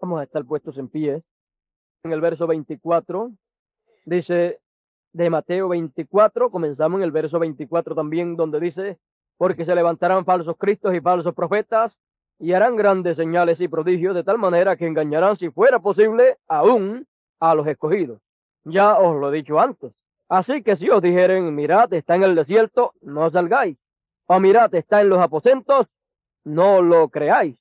Vamos a estar puestos en pie. En el verso 24, dice de Mateo 24, comenzamos en el verso 24 también, donde dice, porque se levantarán falsos cristos y falsos profetas, y harán grandes señales y prodigios, de tal manera que engañarán, si fuera posible, aún a los escogidos. Ya os lo he dicho antes. Así que si os dijeren, mirad, está en el desierto, no salgáis. O mirad, está en los aposentos, no lo creáis.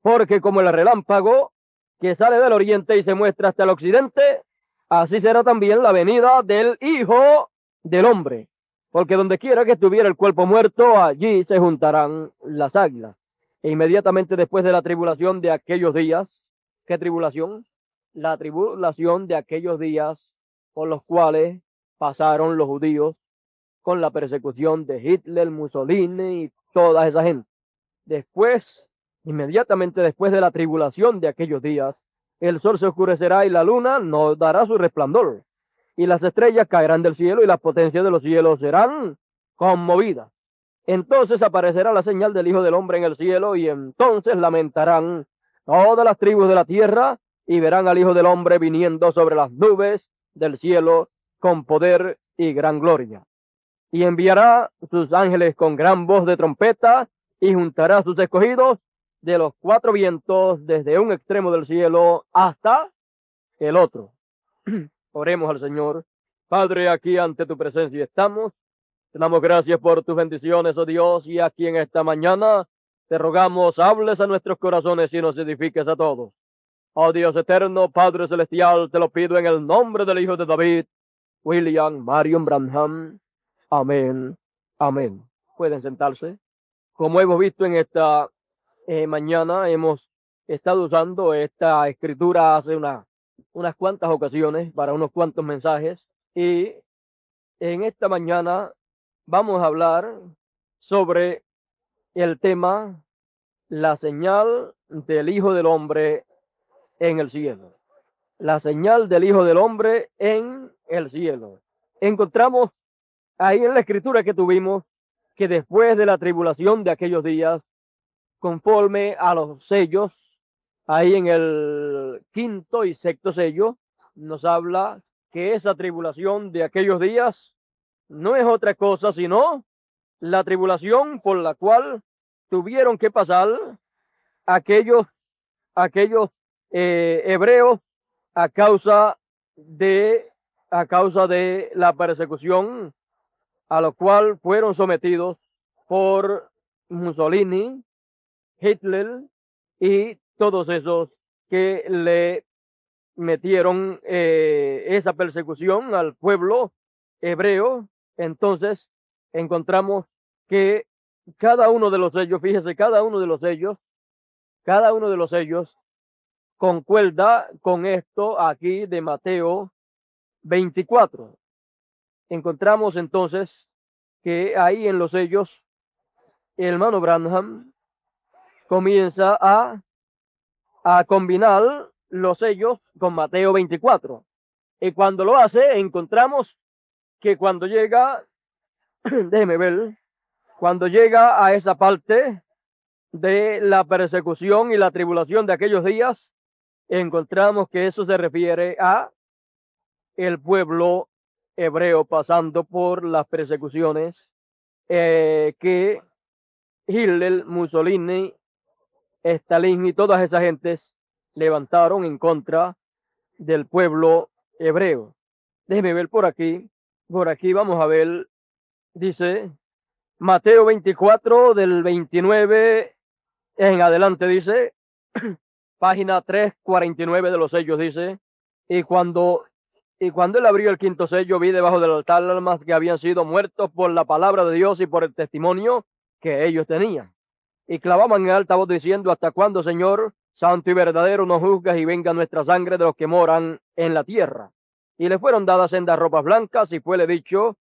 Porque como el relámpago que sale del oriente y se muestra hasta el occidente, así será también la venida del Hijo del Hombre. Porque donde quiera que estuviera el cuerpo muerto, allí se juntarán las águilas. E inmediatamente después de la tribulación de aquellos días, ¿qué tribulación? La tribulación de aquellos días por los cuales pasaron los judíos con la persecución de Hitler, Mussolini y toda esa gente. Después, inmediatamente después de la tribulación de aquellos días, el sol se oscurecerá y la luna no dará su resplandor, y las estrellas caerán del cielo y las potencias de los cielos serán conmovidas. Entonces aparecerá la señal del Hijo del Hombre en el cielo, y entonces lamentarán todas las tribus de la tierra, y verán al Hijo del Hombre viniendo sobre las nubes del cielo con poder y gran gloria. Y enviará sus ángeles con gran voz de trompeta, y juntará a sus escogidos de los cuatro vientos, desde un extremo del cielo hasta el otro. Oremos al Señor. Padre, aquí ante tu presencia estamos. Te damos gracias por tus bendiciones, oh Dios, y aquí en esta mañana te rogamos, hables a nuestros corazones y nos edifiques a todos. Oh Dios eterno, Padre celestial, te lo pido en el nombre del Hijo de David, William Marion Branham. Amén. Amén. Pueden sentarse. Como hemos visto en esta mañana, hemos estado usando esta escritura hace unas cuantas ocasiones para unos cuantos mensajes, y en esta mañana vamos a hablar sobre el tema la señal del Hijo del Hombre en el cielo. La señal del Hijo del Hombre en el cielo. Encontramos ahí en la escritura que tuvimos que después de la tribulación de aquellos días, conforme a los sellos, ahí en el quinto y sexto sello, nos habla que esa tribulación de aquellos días no es otra cosa sino la tribulación por la cual tuvieron que pasar aquellos, aquellos hebreos a causa de, a causa de la persecución a lo cual fueron sometidos por Mussolini, Hitler y todos esos que le metieron esa persecución al pueblo hebreo. Entonces encontramos que cada uno de los sellos, fíjese, cada uno de los sellos concuerda con esto aquí de Mateo 24. Encontramos entonces que ahí en los sellos el hermano Branham comienza a combinar los sellos con Mateo 24. Y cuando lo hace, encontramos que cuando llega, déjeme ver, cuando llega a esa parte de la persecución y la tribulación de aquellos días, encontramos que eso se refiere a el pueblo hebreo pasando por las persecuciones que Hitler, Mussolini, Stalin y todas esas gentes levantaron en contra del pueblo hebreo. Déjeme ver por aquí vamos a ver, dice Mateo 24 del 29 en adelante, dice, página 349 de los sellos, dice, y cuando, y cuando él abrió el quinto sello, vi debajo del altar almas que habían sido muertos por la palabra de Dios y por el testimonio que ellos tenían. Y clamaban en alta voz diciendo, ¿hasta cuándo, Señor, santo y verdadero, nos juzgas y venga nuestra sangre de los que moran en la tierra? Y le fueron dadas sendas ropas blancas, y fuele dicho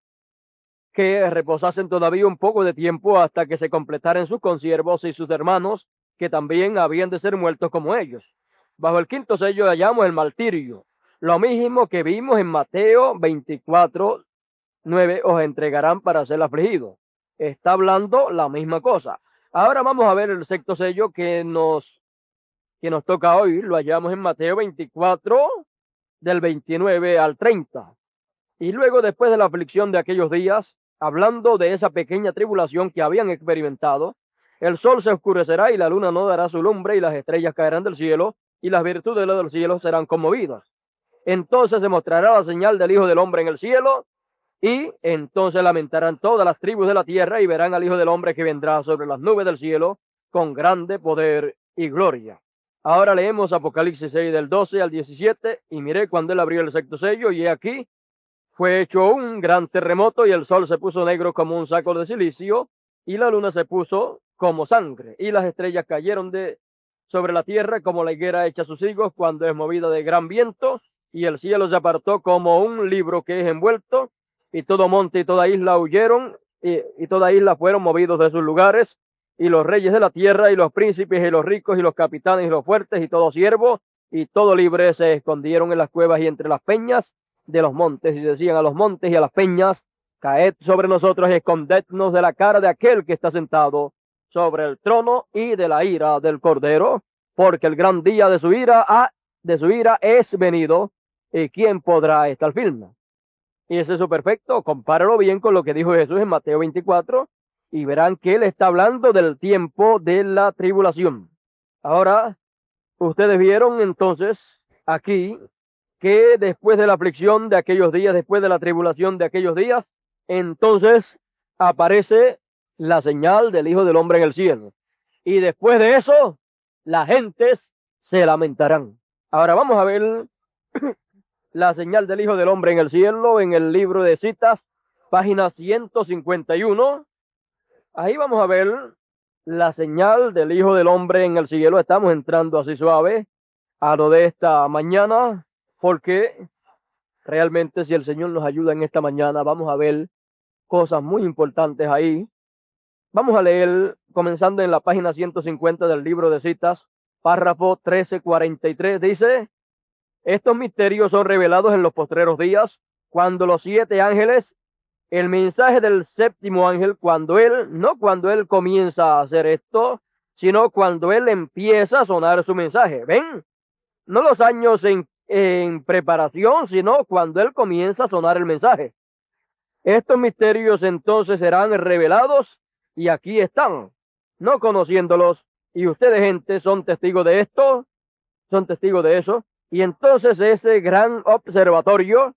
que reposasen todavía un poco de tiempo hasta que se completaran sus consiervos y sus hermanos, que también habían de ser muertos como ellos. Bajo el quinto sello hallamos el martirio, lo mismo que vimos en Mateo 24, 9, os entregarán para ser afligidos. Está hablando la misma cosa. Ahora vamos a ver el sexto sello que nos que nos toca hoy, lo hallamos en Mateo 24, del 29 al 30. Y luego, después de la aflicción de aquellos días, hablando de esa pequeña tribulación que habían experimentado, el sol se oscurecerá y la luna no dará su lumbre y las estrellas caerán del cielo y las virtudes del cielo serán conmovidas. Entonces se mostrará la señal del Hijo del Hombre en el cielo y entonces lamentarán todas las tribus de la tierra y verán al Hijo del Hombre que vendrá sobre las nubes del cielo con grande poder y gloria. Ahora leemos Apocalipsis 6 del 12 al 17 y miré cuando él abrió el sexto sello y he aquí fue hecho un gran terremoto y el sol se puso negro como un saco de silicio y la luna se puso como sangre y las estrellas cayeron sobre la tierra como la higuera echa sus higos cuando es movida de gran viento y el cielo se apartó como un libro que es envuelto y todo monte y toda isla huyeron y toda isla fueron movidos de sus lugares y los reyes de la tierra y los príncipes y los ricos y los capitanes y los fuertes y todo siervo y todo libre se escondieron en las cuevas y entre las peñas de los montes y decían a los montes y a las peñas, caed sobre nosotros y escondednos de la cara de aquel que está sentado sobre el trono y de la ira del Cordero, porque el gran día de su ira es venido y quién podrá estar firme. Y es eso perfecto, compáralo bien con lo que dijo Jesús en Mateo 24 y verán que él está hablando del tiempo de la tribulación. Ahora, ustedes vieron entonces aquí que después de la aflicción de aquellos días, después de la tribulación de aquellos días, entonces aparece la señal del Hijo del Hombre en el cielo. Y después de eso, las gentes se lamentarán. Ahora vamos a ver la señal del Hijo del Hombre en el cielo en el libro de citas, página 151. Ahí vamos a ver la señal del Hijo del Hombre en el cielo. Estamos entrando así suave a lo de esta mañana, porque realmente si el Señor nos ayuda en esta mañana, vamos a ver cosas muy importantes ahí. Vamos a leer, comenzando en la página 150 del libro de citas, párrafo 1343, dice, estos misterios son revelados en los postreros días, cuando los 7 ángeles, el mensaje del séptimo ángel, no cuando él comienza a hacer esto, sino cuando él empieza a sonar su mensaje. ¿Ven? No los años en preparación, sino cuando él comienza a sonar el mensaje. Estos misterios entonces serán revelados y aquí están, no conociéndolos, y ustedes, gente, son testigos de esto, son testigos de eso, y entonces ese gran observatorio,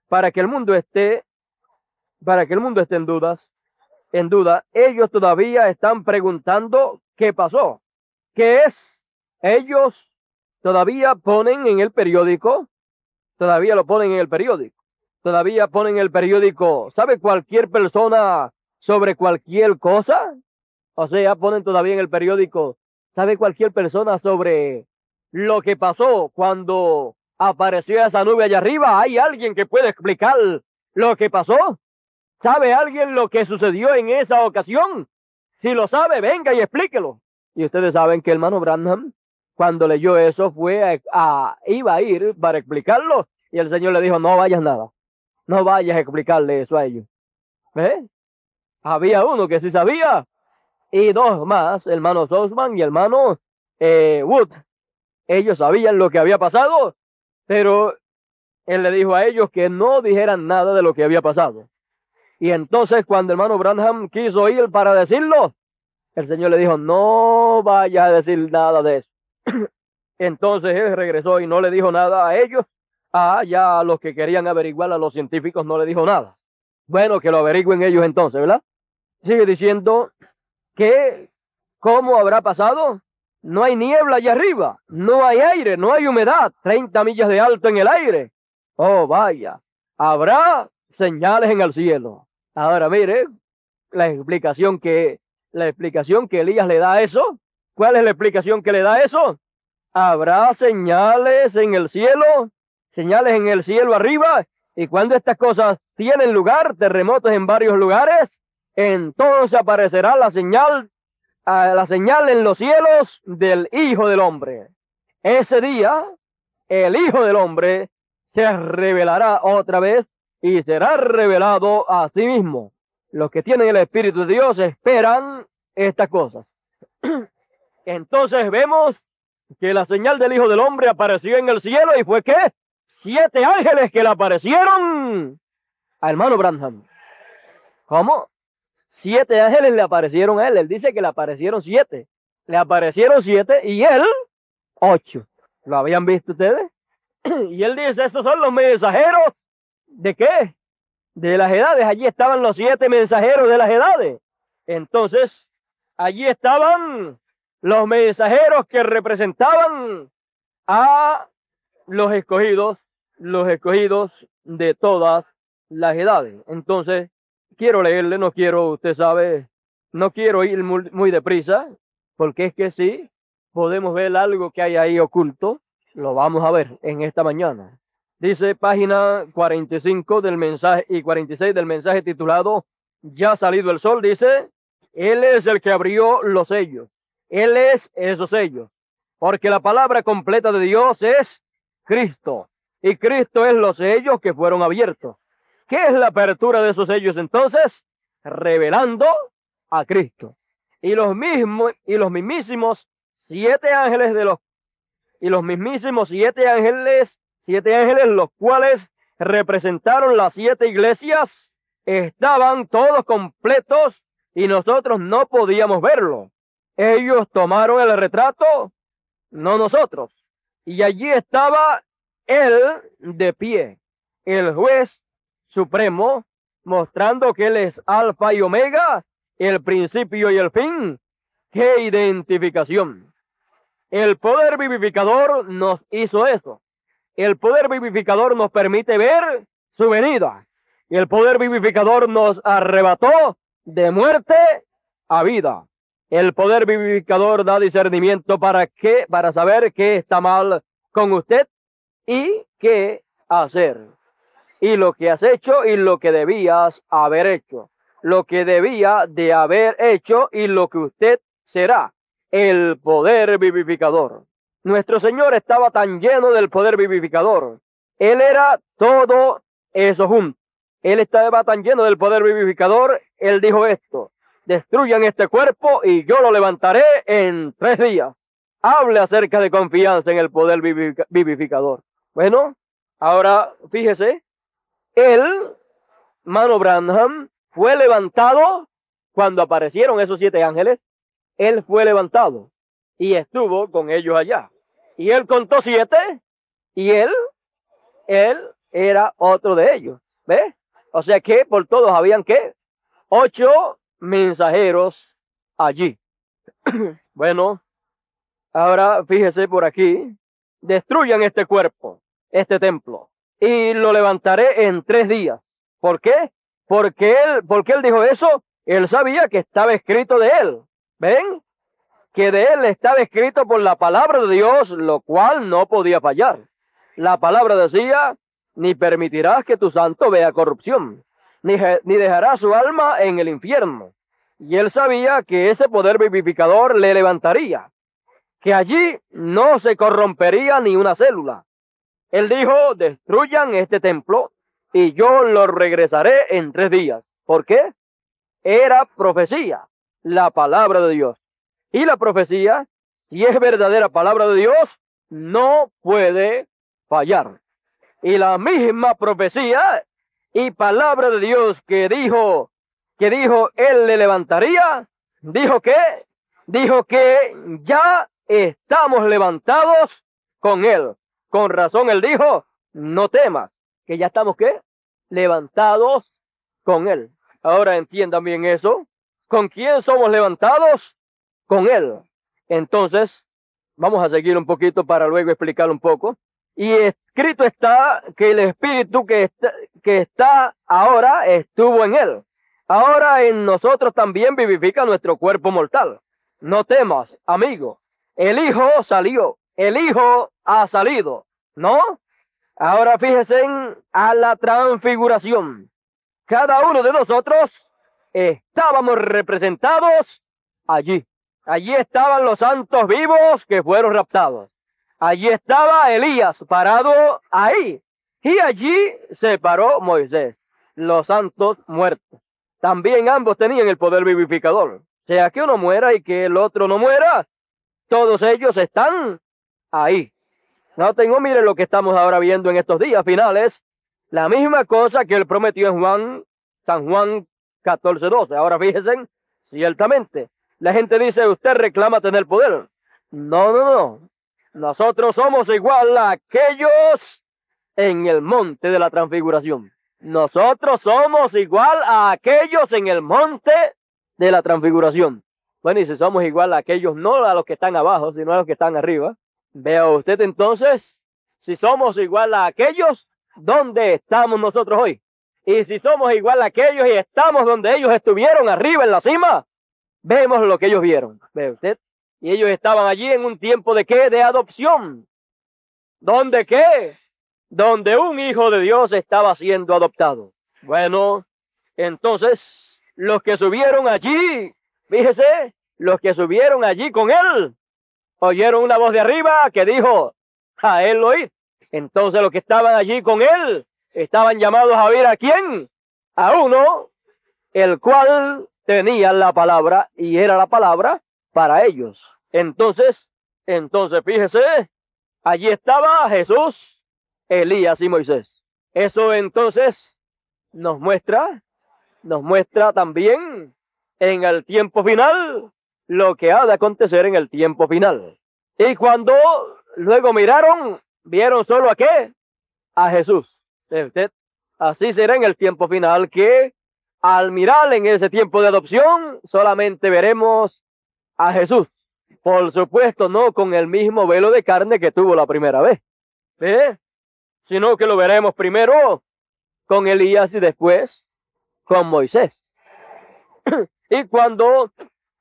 para que el mundo esté en duda, ellos todavía están preguntando qué pasó, qué es. Ellos todavía ponen en el periódico, todavía lo ponen en el periódico, todavía ponen en el periódico, ¿sabe cualquier persona sobre cualquier cosa? O sea, ponen todavía en el periódico, ¿sabe cualquier persona sobre lo que pasó cuando apareció esa nube allá arriba? ¿Hay alguien que pueda explicar lo que pasó? ¿Sabe alguien lo que sucedió en esa ocasión? Si lo sabe, venga y explíquelo. Y ustedes saben que el hermano Branham, cuando leyó eso, iba a ir para explicarlo, y el Señor le dijo, no vayas nada, no vayas a explicarle eso a ellos. ¿Ves? Había uno que sí sabía, y 2 más, el hermano Sosman y el hermano Wood. Ellos sabían lo que había pasado, pero él le dijo a ellos que no dijeran nada de lo que había pasado. Y entonces cuando el hermano Branham quiso ir para decirlo, el Señor le dijo, no vayas a decir nada de eso. Entonces él regresó y no le dijo nada a ellos. Ya a los que querían averiguar, a los científicos, no le dijo nada. Bueno, que lo averigüen ellos entonces, ¿verdad? Sigue diciendo que, ¿cómo habrá pasado? No hay niebla allá arriba, no hay aire, no hay humedad, 30 millas de alto en el aire. Oh, vaya, habrá señales en el cielo. Ahora mire, la explicación que Elías le da a eso. ¿Cuál es la explicación que le da a eso? Habrá señales en el cielo arriba, y cuando estas cosas tienen lugar, terremotos en varios lugares, entonces aparecerá la señal en los cielos del Hijo del Hombre. Ese día, el Hijo del Hombre se revelará otra vez y será revelado a sí mismo. Los que tienen el Espíritu de Dios esperan estas cosas. Entonces vemos que la señal del Hijo del Hombre apareció en el cielo y fue ¿qué? 7 ángeles que le aparecieron a hermano Branham. ¿Cómo? 7 ángeles le aparecieron a él. Él dice que le aparecieron 7. Le aparecieron 7 y él 8. ¿Lo habían visto ustedes? Y él dice, estos son los mensajeros. ¿De qué? De las edades. Allí estaban los 7 mensajeros de las edades. Entonces, allí estaban los mensajeros que representaban a los escogidos de todas las edades. Entonces, quiero leerle, no quiero, usted sabe, no quiero ir muy deprisa, porque es que sí, podemos ver algo que hay ahí oculto, lo vamos a ver en esta mañana. Dice página 45 del mensaje y 46 del mensaje titulado Ya ha salido el sol, dice, Él es el que abrió los sellos, Él es esos sellos, porque la palabra completa de Dios es Cristo, y Cristo es los sellos que fueron abiertos. ¿Qué es la apertura de esos sellos entonces? Revelando a Cristo. Y los mismísimos 7 ángeles los cuales representaron las 7 iglesias, estaban todos completos y nosotros no podíamos verlo. Ellos tomaron el retrato, no nosotros. Y allí estaba él de pie, el juez supremo, mostrando que él es alfa y omega, el principio y el fin. ¡Qué identificación! El poder vivificador nos hizo eso. El poder vivificador nos permite ver su venida. Y el poder vivificador nos arrebató de muerte a vida. El poder vivificador da discernimiento para saber qué está mal con usted y qué hacer. Y lo que has hecho y lo que debías haber hecho. Lo que debía de haber hecho y lo que usted será. El poder vivificador. Nuestro Señor estaba tan lleno del poder vivificador. Él era todo eso junto. Él estaba tan lleno del poder vivificador, Él dijo esto: destruyan este cuerpo y yo lo levantaré en 3 días. Hable acerca de confianza en el poder vivificador. Bueno, ahora fíjese, él, Mano Branham, fue levantado cuando aparecieron esos 7 ángeles. Él fue levantado y estuvo con ellos allá. Y él contó 7 y él era otro de ellos. ¿Ves? O sea que por todos habían ¿qué? 8 mensajeros allí. Bueno, ahora fíjese por aquí. Destruyan este cuerpo, este templo, y lo levantaré en 3 días. ¿Por qué? Porque él dijo eso. Él sabía que estaba escrito de él. ¿Ven? Que de él estaba escrito por la palabra de Dios, lo cual no podía fallar. La palabra decía, ni permitirás que tu santo vea corrupción, ni dejará su alma en el infierno. Y él sabía que ese poder vivificador le levantaría, que allí no se corrompería ni una célula. Él dijo, destruyan este templo y yo lo regresaré en 3 días. ¿Por qué? Era profecía, la palabra de Dios. Y la profecía, si es verdadera palabra de Dios, no puede fallar. Y la misma profecía y palabra de Dios que dijo él le levantaría, dijo que ya estamos levantados con él. Con razón él dijo, no temas, que ya estamos ¿qué? Levantados con él. Ahora entiendan bien eso. ¿Con quién somos levantados? Con él. Entonces, vamos a seguir un poquito para luego explicar un poco. Y escrito está que el espíritu que está ahora estuvo en él. Ahora en nosotros también vivifica nuestro cuerpo mortal. No temas, amigo. El Hijo salió. El Hijo ha salido. ¿No? Ahora fíjense a la transfiguración. Cada uno de nosotros estábamos representados allí. Allí estaban los santos vivos que fueron raptados. Allí estaba Elías parado ahí. Y allí se paró Moisés, los santos muertos. También ambos tenían el poder vivificador. Sea que uno muera y que el otro no muera, todos ellos están ahí. No tengo, mire lo que estamos ahora viendo en estos días finales, la misma cosa que él prometió en San Juan 14:12. Ahora fíjense, ciertamente, la gente dice, usted reclama tener poder. No, no, no. Nosotros somos igual a aquellos en el monte de la transfiguración. Nosotros somos igual a aquellos en el monte de la transfiguración. Bueno, y si somos igual a aquellos, no a los que están abajo, sino a los que están arriba. Vea usted entonces, si somos igual a aquellos, ¿dónde estamos nosotros hoy? Y si somos igual a aquellos y estamos donde ellos estuvieron, arriba en la cima, vemos lo que ellos vieron. ¿Ve usted? Y ellos estaban allí en un tiempo de ¿qué? De adopción. ¿Dónde qué? Donde un hijo de Dios estaba siendo adoptado. Bueno, entonces, los que subieron allí, fíjese, los que subieron allí con él, oyeron una voz de arriba que dijo, a él oíd. Entonces los que estaban allí con él, estaban llamados a oír ¿a quién? A uno, el cual tenía la palabra, y era la palabra para ellos. Entonces fíjese, allí estaba Jesús, Elías y Moisés. Eso entonces nos muestra también en el tiempo final lo que ha de acontecer en el tiempo final. Y cuando luego vieron solo ¿a qué? A Jesús. ¿Usted? Así será en el tiempo final, que al mirar en ese tiempo de adopción solamente veremos a Jesús. Por supuesto, no con el mismo velo de carne que tuvo la primera vez, sino que lo veremos primero con Elías y después con Moisés. Y cuando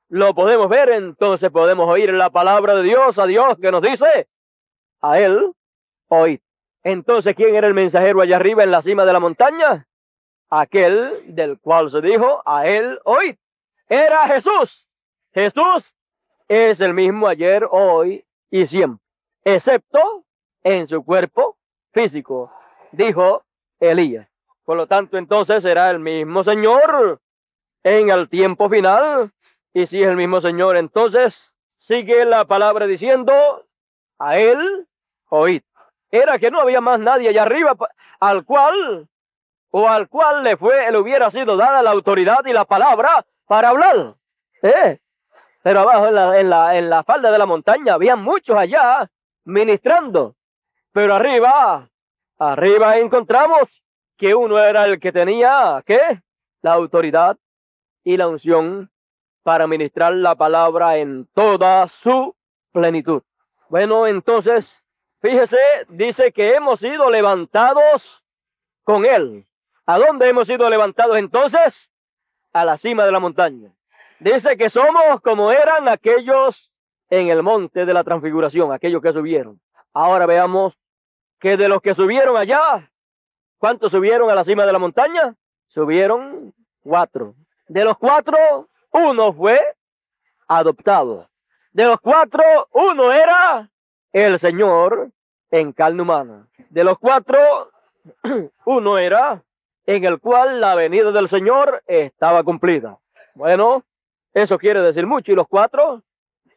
lo podemos ver, entonces podemos oír la palabra de Dios, a Dios que nos dice, a él oíd. Entonces, ¿quién era el mensajero allá arriba en la cima de la montaña? Aquel del cual se dijo, a él oíd. Era Jesús. Jesús es el mismo ayer, hoy y siempre, excepto en su cuerpo físico, dijo Elías. Por lo tanto, entonces será el mismo Señor en el tiempo final. Y si es el mismo Señor, entonces sigue la palabra diciendo, a él oíd. Era que no había más nadie allá arriba al cual le hubiera sido dada la autoridad y la palabra para hablar. Pero abajo en la falda de la montaña había muchos allá ministrando. Pero arriba encontramos que uno era el que tenía, ¿qué? La autoridad y la unción para ministrar la palabra en toda su plenitud. Bueno, entonces, fíjese, dice que hemos sido levantados con él. ¿A dónde hemos sido levantados entonces? A la cima de la montaña. Dice que somos como eran aquellos en el monte de la transfiguración, aquellos que subieron. Ahora veamos que de los que subieron allá, ¿cuántos subieron a la cima de la montaña? Subieron 4. De los 4, uno fue adoptado. De los 4, uno era el Señor en carne humana. De los 4, uno era en el cual la venida del Señor estaba cumplida. Bueno, eso quiere decir mucho. Y los 4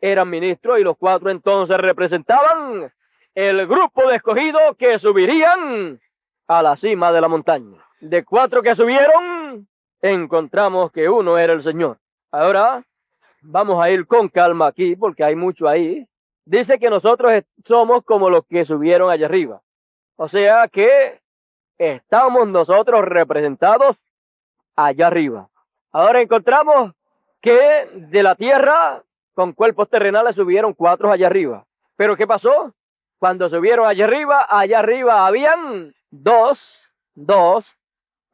eran ministros, y los 4 entonces representaban el grupo de escogidos que subirían a la cima de la montaña. De 4 que subieron, encontramos que uno era el Señor. Ahora vamos a ir con calma aquí, porque hay mucho ahí. Dice que nosotros somos como los que subieron allá arriba. O sea que estamos nosotros representados allá arriba. Ahora encontramos que de la tierra, con cuerpos terrenales, subieron 4 allá arriba. Pero ¿qué pasó? Cuando subieron allá arriba habían dos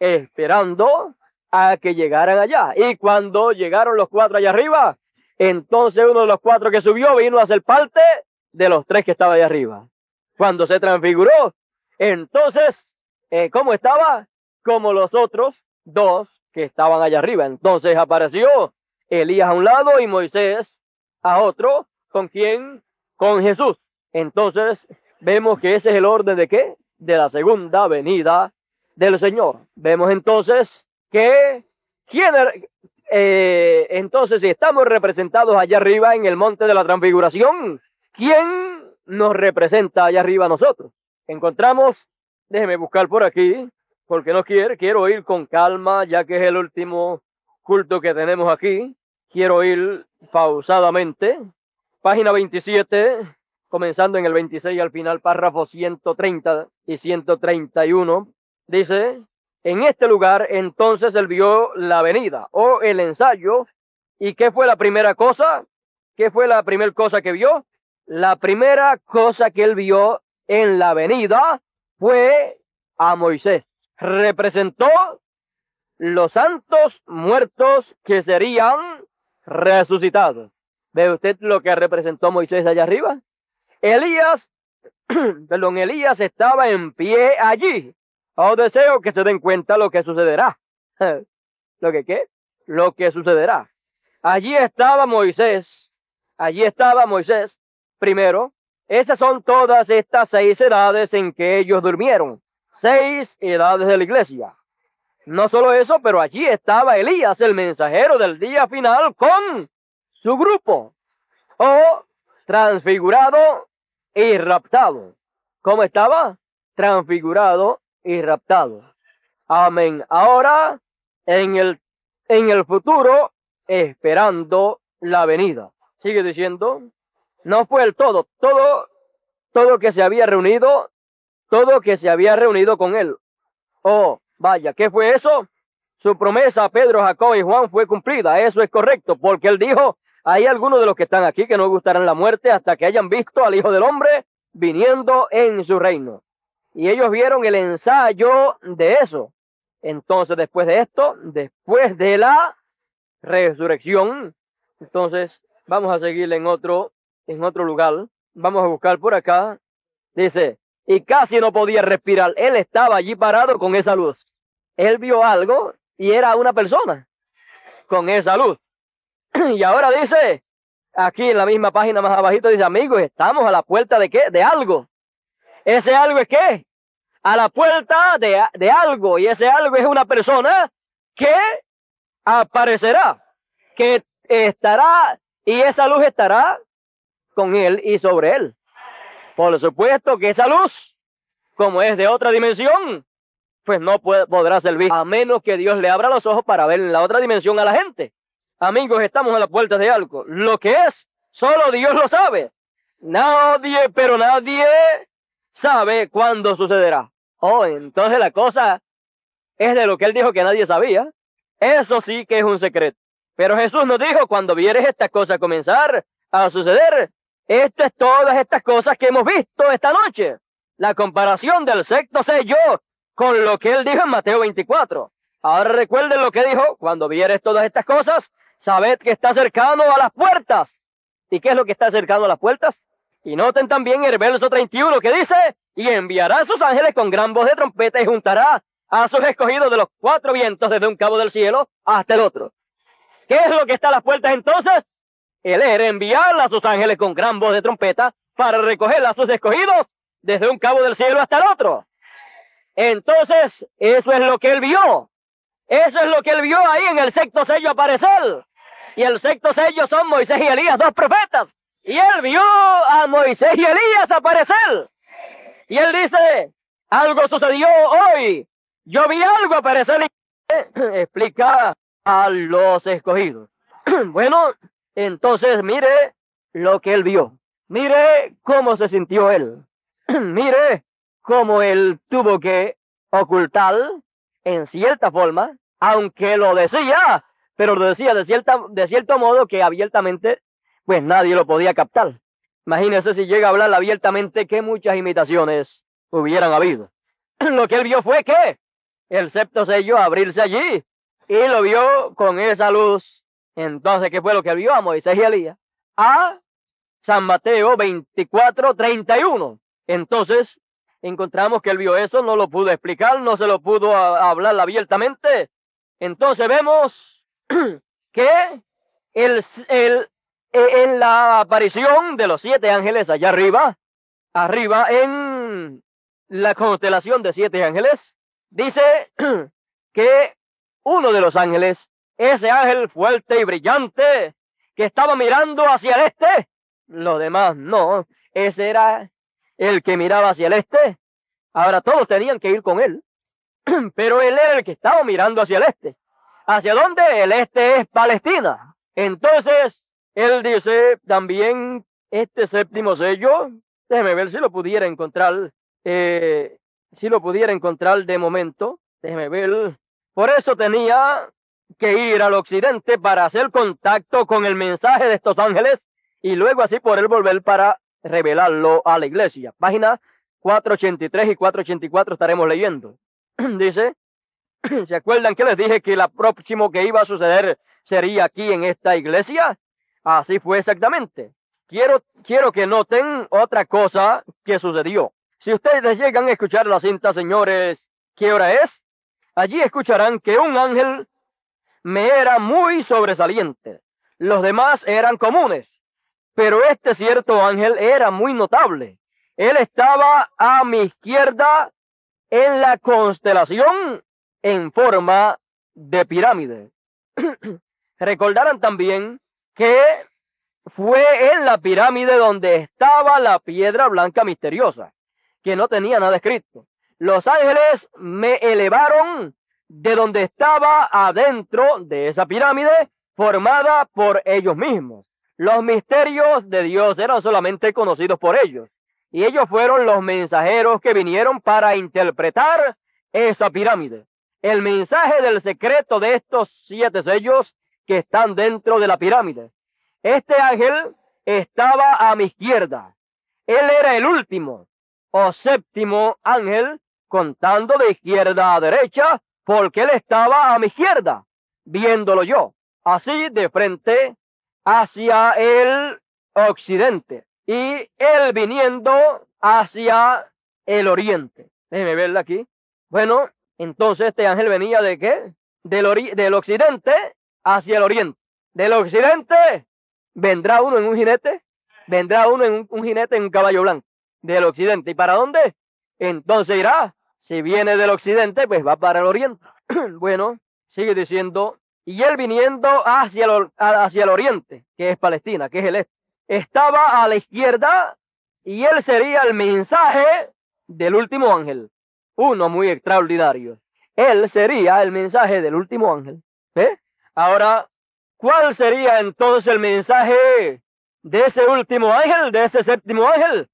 esperando a que llegaran allá. Y cuando llegaron los 4 allá arriba, entonces uno de los 4 que subió vino a ser parte de los 3 que estaban allá arriba. Cuando se transfiguró, entonces, ¿cómo estaba? Como los otros 2 que estaban allá arriba. Entonces apareció Elías a un lado y Moisés a otro. ¿Con quién? Con Jesús. Entonces vemos que ese es el orden de ¿qué? De la segunda venida del Señor. Vemos entonces que entonces si estamos representados allá arriba en el monte de la transfiguración, ¿quién nos representa allá arriba a nosotros. Encontramos, déjeme buscar por aquí, porque no quiero ir con calma, ya que es el último culto que tenemos aquí. Quiero ir pausadamente. Página 27, comenzando en el 26 al final, párrafo 130 y 131, dice: en este lugar entonces él vio la venida o el ensayo. ¿Y qué fue la primera cosa? ¿Qué fue la primera cosa que vio? La primera cosa que él vio en la venida fue a Moisés. Representó los santos muertos que serían resucitados. ¿Ve usted lo que representó Moisés allá arriba? Elías, Elías estaba en pie allí. Oh, deseo que se den cuenta lo que sucederá. ¿Lo que qué? Lo que sucederá. Allí estaba Moisés primero. Esas son todas estas 6 edades en que ellos durmieron. 6 edades de la iglesia. No solo eso, pero allí estaba Elías, el mensajero del día final, con su grupo. Oh, transfigurado y raptado. ¿Cómo estaba? Transfigurado y raptado. Amén. Ahora, en el futuro, esperando la venida. Sigue diciendo, no fue el todo que se había reunido, todo que se había reunido con él. Oh, vaya, ¿qué fue eso? Su promesa a Pedro, Jacob y Juan fue cumplida. Eso es correcto, porque él dijo: hay algunos de los que están aquí que no gustarán la muerte hasta que hayan visto al Hijo del Hombre viniendo en su reino. Y ellos vieron el ensayo de eso. Entonces, después de esto, después de la resurrección, entonces vamos a seguir en otro lugar. Vamos a buscar por acá. Dice: y casi no podía respirar. Él estaba allí parado con esa luz. Él vio algo y era una persona con esa luz. Y ahora dice, aquí en la misma página más abajito, dice: amigos, estamos a la puerta ¿de qué? De algo. ¿Ese algo es qué? A la puerta de algo. Y ese algo es una persona que aparecerá, que estará, y esa luz estará con él y sobre él. Por supuesto que esa luz, como es de otra dimensión, pues no podrá servir, a menos que Dios le abra los ojos para ver en la otra dimensión a la gente. Amigos, estamos a la puerta de algo. Lo que es, solo Dios lo sabe. Nadie, pero nadie sabe cuándo sucederá. Oh, entonces la cosa es de lo que él dijo que nadie sabía. Eso sí que es un secreto. Pero Jesús nos dijo: cuando vieres estas cosas comenzar a suceder, esto es todas estas cosas que hemos visto esta noche. La comparación del sexto sello con lo que él dijo en Mateo 24. Ahora recuerden lo que dijo: cuando vieres todas estas cosas, sabed que está cercano a las puertas. ¿Y qué es lo que está cercano a las puertas? Y noten también el verso 31 que dice: y enviará a sus ángeles con gran voz de trompeta y juntará a sus escogidos de los 4 vientos desde un cabo del cielo hasta el otro. ¿Qué es lo que está a las puertas entonces? Él era enviar a sus ángeles con gran voz de trompeta para recoger a sus escogidos desde un cabo del cielo hasta el otro. Entonces, eso es lo que él vio. Eso es lo que él vio ahí en el sexto sello aparecer. Y el sexto sello son Moisés y Elías, 2 profetas. Y él vio a Moisés y Elías aparecer. Y él dice: algo sucedió hoy. Yo vi algo aparecer. Explica a los escogidos. Bueno, entonces mire lo que él vio. Mire cómo se sintió él. Mire cómo él tuvo que ocultar, en cierta forma, aunque lo decía, pero lo decía de cierto modo que abiertamente, pues nadie lo podía captar. Imagínense si llega a hablar abiertamente, que muchas imitaciones hubieran habido. Lo que él vio fue que el sexto sello abrirse allí, y lo vio con esa luz. Entonces, ¿qué fue lo que él vio? A Moisés y Elías. A San Mateo 24, 31. Entonces, encontramos que él vio eso, no lo pudo explicar, no se lo pudo hablar abiertamente. Entonces vemos que en la aparición de los 7 ángeles allá arriba en la constelación de 7 ángeles, dice que uno de los ángeles, ese ángel fuerte y brillante que estaba mirando hacia el este, los demás no, ese era el que miraba hacia el este. Ahora todos tenían que ir con él, pero él era el que estaba mirando hacia el este. ¿Hacia dónde? El este es Palestina. Entonces, él dice también este séptimo sello, déjeme ver si lo pudiera encontrar, de momento, déjeme ver. Por eso tenía que ir al occidente para hacer contacto con el mensaje de estos ángeles y luego así poder volver para revelarlo a la iglesia. Página 483 y 484 estaremos leyendo. Dice, ¿se acuerdan que les dije que lo próximo que iba a suceder sería aquí en esta iglesia? Así fue exactamente. Quiero que noten otra cosa que sucedió. Si ustedes llegan a escuchar la cinta, señores, ¿qué hora es? Allí escucharán que un ángel me era muy sobresaliente. Los demás eran comunes, pero este cierto ángel era muy notable. Él estaba a mi izquierda en la constelación en forma de pirámide. Recordarán también que fue en la pirámide donde estaba la piedra blanca misteriosa, que no tenía nada escrito. Los ángeles me elevaron de donde estaba adentro de esa pirámide formada por ellos mismos. Los misterios de Dios eran solamente conocidos por ellos, y ellos fueron los mensajeros que vinieron para interpretar esa pirámide. El mensaje del secreto de estos 7 sellos que están dentro de la pirámide. Este ángel estaba a mi izquierda. Él era el último o séptimo ángel, contando de izquierda a derecha, porque él estaba a mi izquierda, viéndolo yo, así de frente hacia el occidente, y él viniendo hacia el oriente. Déjeme verla aquí. Bueno, entonces este ángel venía ¿de qué? Del occidente hacia el oriente. Del occidente vendrá uno en un jinete, vendrá uno en un jinete en un caballo blanco. Del occidente. ¿Y para dónde? Entonces irá. Si viene del occidente, pues va para el oriente. Bueno, sigue diciendo, y él viniendo hacia el oriente, que es Palestina, que es el este, estaba a la izquierda, y él sería el mensaje del último ángel. Uno muy extraordinario. Él sería el mensaje del último ángel. Ahora, ¿cuál sería entonces el mensaje de ese último ángel, de ese séptimo ángel?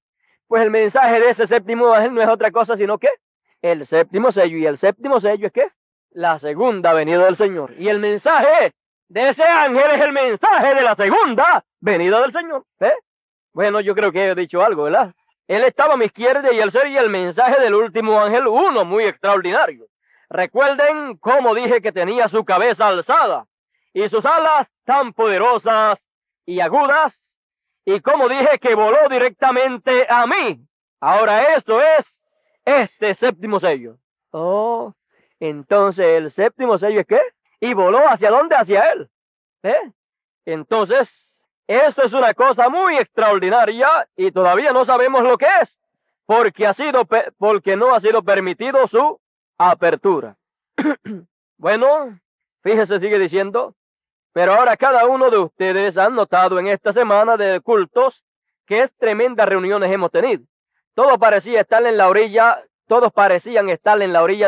Pues el mensaje de ese séptimo ángel no es otra cosa sino que el séptimo sello. ¿Y el séptimo sello es qué? La segunda venida del Señor. Y el mensaje de ese ángel es el mensaje de la segunda venida del Señor. Bueno, yo creo que he dicho algo, ¿verdad? Él estaba a mi izquierda y él sería el mensaje del último ángel, uno muy extraordinario. Recuerden cómo dije que tenía su cabeza alzada y sus alas tan poderosas y agudas, y como dije que voló directamente a mí. Ahora eso es este séptimo sello. Oh, entonces el séptimo sello es ¿qué? Y voló ¿hacia dónde? Hacia él. Entonces, eso es una cosa muy extraordinaria y todavía no sabemos lo que es, porque no ha sido permitido su apertura. Bueno, fíjese, sigue diciendo, pero ahora cada uno de ustedes han notado en esta semana de cultos que tremendas reuniones hemos tenido. Todos parecían estar en la orilla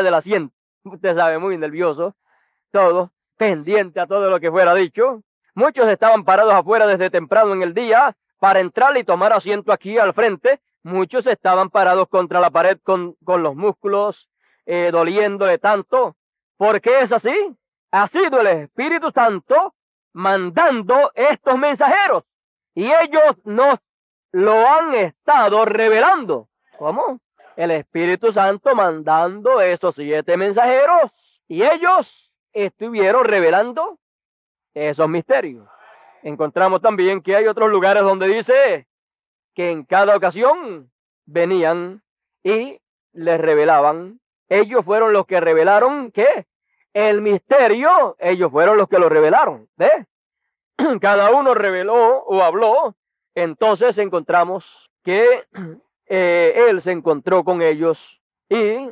del asiento. Usted sabe, muy nervioso, todos pendientes a todo lo que fuera dicho. Muchos estaban parados afuera desde temprano en el día para entrar y tomar asiento aquí al frente. Muchos estaban parados contra la pared con los músculos doliéndole tanto. ¿Por qué es así? Ha sido el Espíritu Santo mandando estos mensajeros y ellos nos lo han estado revelando. ¿Cómo? El Espíritu Santo mandando esos 7 mensajeros y ellos estuvieron revelando esos misterios. Encontramos también que hay otros lugares donde dice que en cada ocasión venían y les revelaban. Ellos fueron los que revelaron ¿qué? El misterio. Ellos fueron los que lo revelaron. Cada uno reveló o habló. Entonces encontramos que él se encontró con ellos y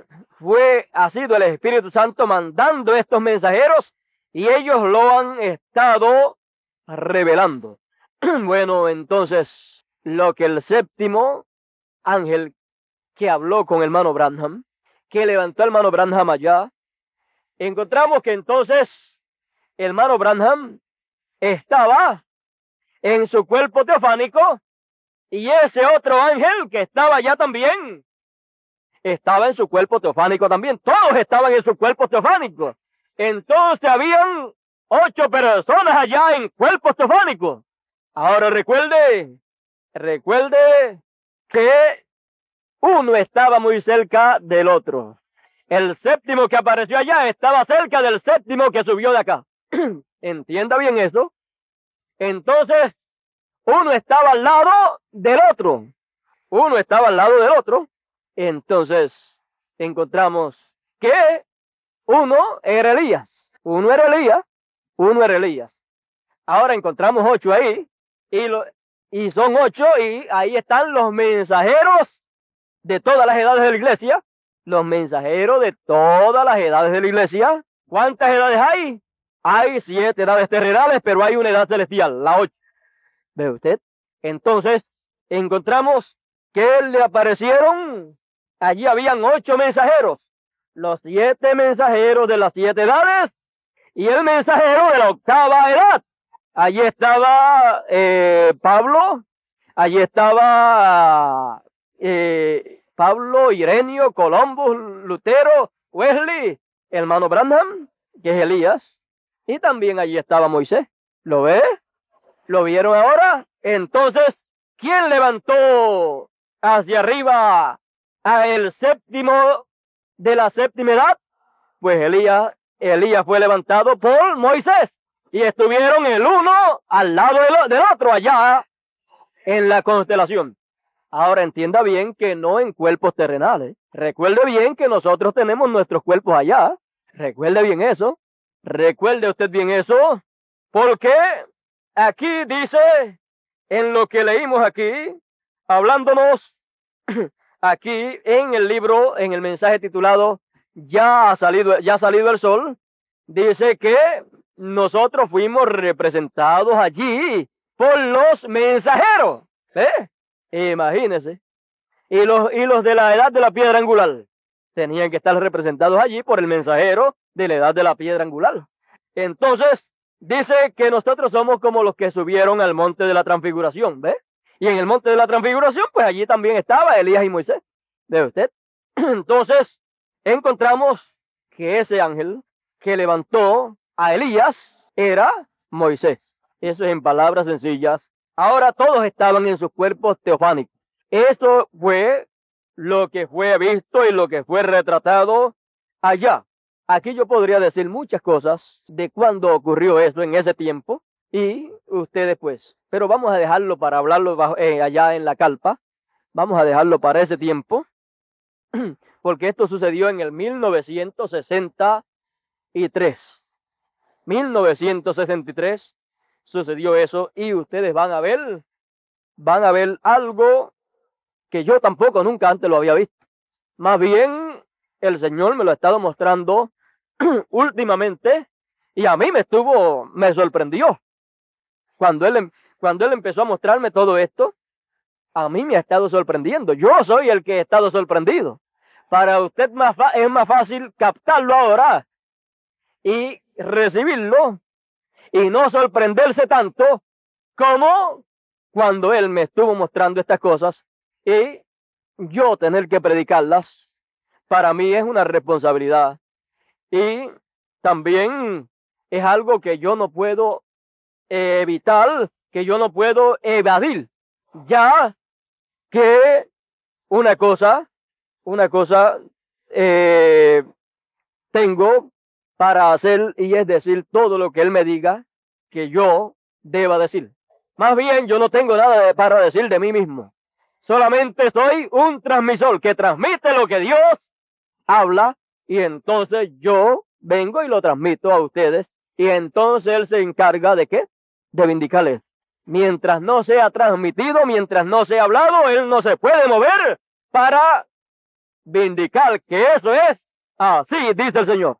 ha sido el Espíritu Santo mandando estos mensajeros y ellos lo han estado revelando. Bueno, entonces lo que el séptimo ángel que habló con el hermano Branham, que levantó al hermano Branham allá, encontramos que entonces el hermano Branham estaba en su cuerpo teofánico y ese otro ángel que estaba allá también estaba en su cuerpo teofánico también. Todos estaban en su cuerpo teofánico. Entonces habían 8 personas allá en cuerpos teofánicos. Ahora recuerde que uno estaba muy cerca del otro. El séptimo que apareció allá estaba cerca del séptimo que subió de acá. Entienda bien eso. Entonces, uno estaba al lado del otro. Uno estaba al lado del otro. Entonces, encontramos que uno era Elías. Uno era Elías. Uno era Elías. Ahora encontramos 8 ahí. Y son 8 y ahí están los mensajeros de todas las edades de la iglesia. Los mensajeros de todas las edades de la iglesia. ¿Cuántas edades hay? Hay 7 edades terrenales, pero hay una edad celestial, la 8. ¿Ve usted? Entonces, encontramos que le aparecieron, allí habían 8 mensajeros, los 7 mensajeros de las 7 edades y el mensajero de la 8ª edad. Allí estaba Pablo, allí estaba Pablo, Ireneo, Columbus, Lutero, Wesley, hermano Branham, que es Elías, y también allí estaba Moisés. ¿Lo ve? ¿Lo vieron ahora? Entonces, ¿quién levantó hacia arriba a el séptimo de la 7ª edad? Pues Elías fue levantado por Moisés. Y estuvieron el uno al lado del otro allá en la constelación. Ahora entienda bien que no en cuerpos terrenales. Recuerde bien que nosotros tenemos nuestros cuerpos allá. Recuerde bien eso. Recuerde usted bien eso. Porque aquí dice, en lo que leímos aquí, hablándonos aquí en el libro, en el mensaje titulado Ya ha salido el sol, dice que nosotros fuimos representados allí por los mensajeros. Imagínense. Y los de la edad de la piedra angular tenían que estar representados allí por el mensajero de la edad de la piedra angular. Entonces, dice que nosotros somos como los que subieron al monte de la transfiguración, ¿ve? Y en el monte de la transfiguración, pues allí también estaba Elías y Moisés. ¿Ve usted? Entonces, encontramos que ese ángel que levantó a Elías era Moisés. Eso es en palabras sencillas. Ahora todos estaban en sus cuerpos teofánicos. Eso fue lo que fue visto y lo que fue retratado allá. Aquí yo podría decir muchas cosas de cuándo ocurrió eso en ese tiempo y ustedes pues, pero vamos a dejarlo para hablarlo allá en la carpa. Vamos a dejarlo para ese tiempo, porque esto sucedió en el 1963. 1963 sucedió eso y ustedes van a ver algo que yo tampoco nunca antes lo había visto. Más bien, el Señor me lo ha estado mostrando últimamente y a mí me sorprendió. Cuando él empezó a mostrarme todo esto, a mí me ha estado sorprendiendo. Yo soy el que ha estado sorprendido. Para usted es más fácil captarlo ahora y recibirlo y no sorprenderse tanto como cuando él me estuvo mostrando estas cosas y yo tener que predicarlas. Para mí es una responsabilidad y también es algo que yo no puedo evitar, que yo no puedo evadir, ya que una cosa tengo para hacer y es decir todo lo que él me diga que yo deba decir. Más bien yo no tengo nada para decir de mí mismo. Solamente soy un transmisor que transmite lo que Dios habla y entonces yo vengo y lo transmito a ustedes y entonces él se encarga de ¿qué? De vindicarles. Mientras no sea transmitido, mientras no sea hablado, él no se puede mover para vindicar que eso es así, dice el Señor.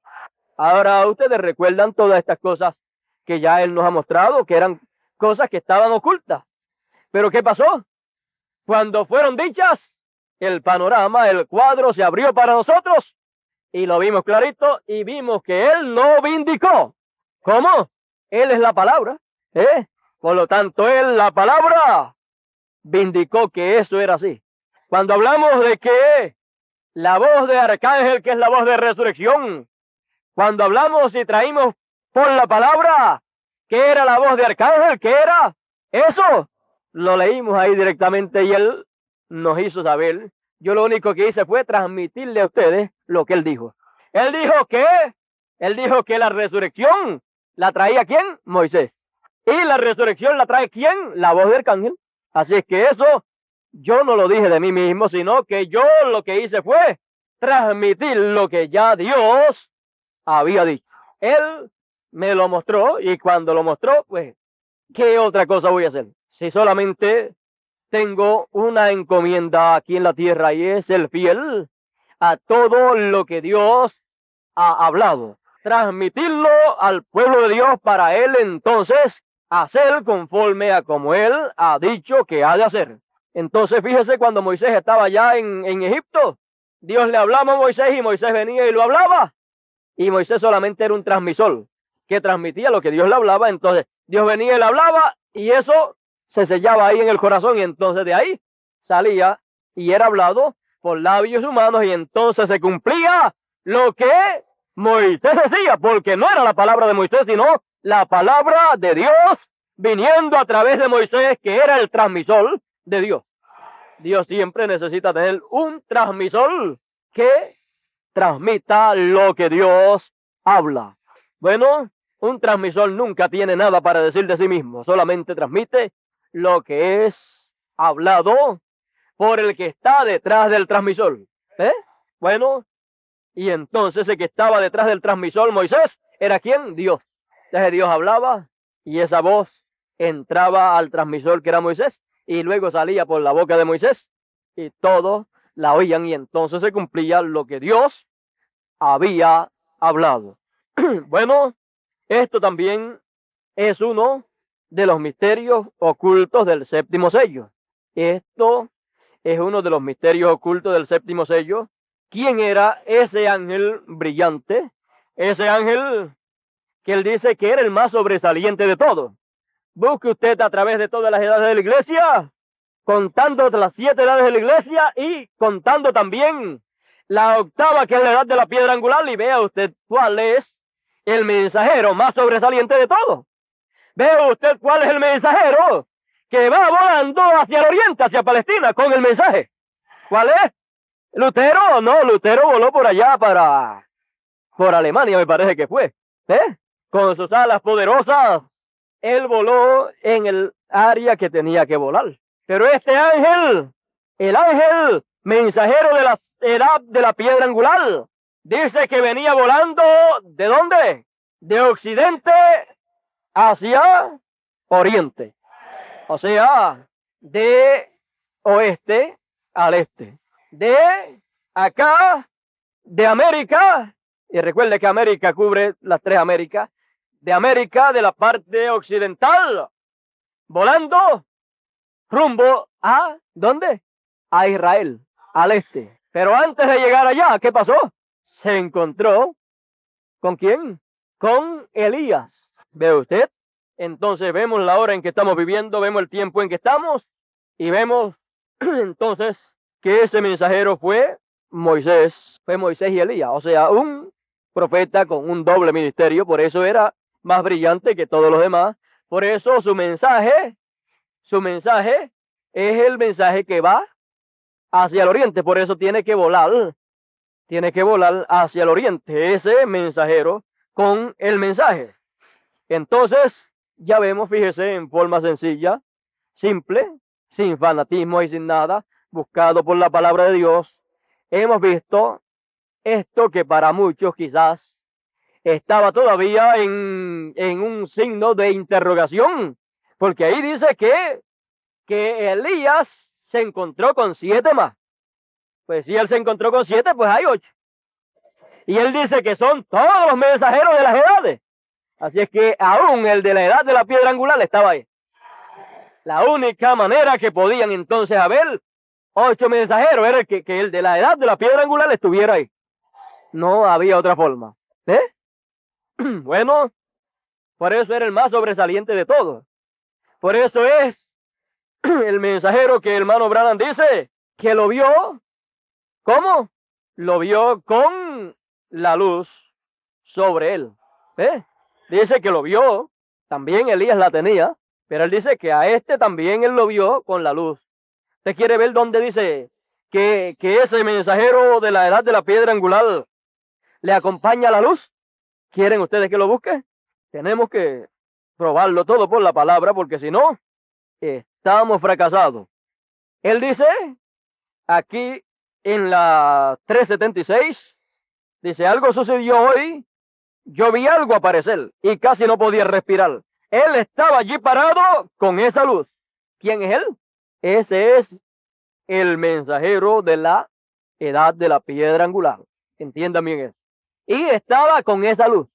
Ahora ustedes recuerdan todas estas cosas que ya él nos ha mostrado, que eran cosas que estaban ocultas. Pero ¿qué pasó? Cuando fueron dichas, el panorama, el cuadro se abrió para nosotros y lo vimos clarito y vimos que Él no vindicó. ¿Cómo? Él es la palabra, ¿eh? Por lo tanto, Él, la palabra, vindicó que eso era así. Cuando hablamos de que la voz de arcángel, que es la voz de resurrección, cuando hablamos y traímos por la palabra, ¿qué era la voz de arcángel? ¿Qué era? Eso lo leímos ahí directamente y Él nos hizo saber. Yo lo único que hice fue transmitirle a ustedes lo que Él dijo. Él dijo que la resurrección la traía ¿quién? Moisés. Y la resurrección la trae ¿quién? La voz del arcángel. Así es que eso yo no lo dije de mí mismo, sino que yo lo que hice fue transmitir lo que ya Dios había dicho. Él me lo mostró y cuando lo mostró, pues, ¿qué otra cosa voy a hacer? Si solamente tengo una encomienda aquí en la tierra y es el fiel a todo lo que Dios ha hablado. Transmitirlo al pueblo de Dios para Él entonces hacer conforme a como Él ha dicho que ha de hacer. Entonces fíjese cuando Moisés estaba allá en Egipto, Dios le hablaba a Moisés y Moisés venía y lo hablaba. Y Moisés solamente era un transmisor que transmitía lo que Dios le hablaba. Entonces Dios venía y le hablaba y eso se sellaba ahí en el corazón y entonces de ahí salía y era hablado por labios humanos y entonces se cumplía lo que Moisés decía, porque no era la palabra de Moisés, sino la palabra de Dios viniendo a través de Moisés, que era el transmisor de Dios. Dios siempre necesita tener un transmisor que transmita lo que Dios habla. Bueno, un transmisor nunca tiene nada para decir de sí mismo, solamente transmite lo que es hablado por el que está detrás del transmisor. Bueno, y entonces el que estaba detrás del transmisor, Moisés, ¿era quién? Dios. Entonces Dios hablaba y esa voz entraba al transmisor que era Moisés y luego salía por la boca de Moisés y todos la oían y entonces se cumplía lo que Dios había hablado. Bueno, esto también es uno de los misterios ocultos del séptimo sello. Esto es uno de los misterios ocultos del séptimo sello. ¿Quién era ese ángel brillante? Ese ángel que él dice que era el más sobresaliente de todos. Busque usted a través de todas las edades de la iglesia, contando las 7 edades de la iglesia y contando también la octava, que es la edad de la piedra angular, y vea usted cuál es el mensajero más sobresaliente de todos. Vea usted cuál es el mensajero que va volando hacia el oriente, hacia Palestina, con el mensaje. ¿Cuál es? Lutero. No, Lutero voló por allá por Alemania, me parece que fue. Con sus alas poderosas, él voló en el área que tenía que volar. Pero este ángel, el ángel mensajero de la edad de la piedra angular, dice que venía volando, ¿de dónde? De occidente hacia oriente. O sea, de oeste al este. De acá, de América, y recuerde que América cubre las 3 Américas, de América, de la parte occidental, volando rumbo a, ¿dónde? A Israel, al este. Pero antes de llegar allá, ¿qué pasó? Se encontró, ¿con quién? Con Elías. ¿Ve usted? Entonces vemos la hora en que estamos viviendo, vemos el tiempo en que estamos, y vemos entonces que ese mensajero fue Moisés y Elías. O sea, un profeta con un doble ministerio, por eso era más brillante que todos los demás. Por eso su mensaje es el mensaje que va hacia el oriente, por eso tiene que volar hacia el oriente, ese mensajero con el mensaje. Entonces, ya vemos, fíjese, en forma sencilla, simple, sin fanatismo y sin nada, buscado por la palabra de Dios, hemos visto esto que para muchos quizás estaba todavía en un signo de interrogación, porque ahí dice que Elías se encontró con 7 más. Pues si él se encontró con 7, pues hay 8. Y él dice que son todos los mensajeros de las edades. Así es que aún el de la edad de la piedra angular estaba ahí. La única manera que podían entonces haber 8 mensajeros era que el de la edad de la piedra angular estuviera ahí. No había otra forma. Bueno, por eso era el más sobresaliente de todos. Por eso es el mensajero que el hermano Branham dice que lo vio. ¿Cómo? Lo vio con la luz sobre él. Dice que lo vio. También Elías la tenía. Pero él dice que a este también él lo vio con la luz. ¿Usted quiere ver dónde dice que ese mensajero de la edad de la piedra angular le acompaña la luz? ¿Quieren ustedes que lo busque? Tenemos que probarlo todo por la palabra, porque si no, estamos fracasados. Él dice, aquí en la 376, dice, algo sucedió hoy, yo vi algo aparecer y casi no podía respirar. Él estaba allí parado con esa luz. ¿Quién es él? Ese es el mensajero de la edad de la piedra angular. Entiendan bien eso. Y estaba con esa luz.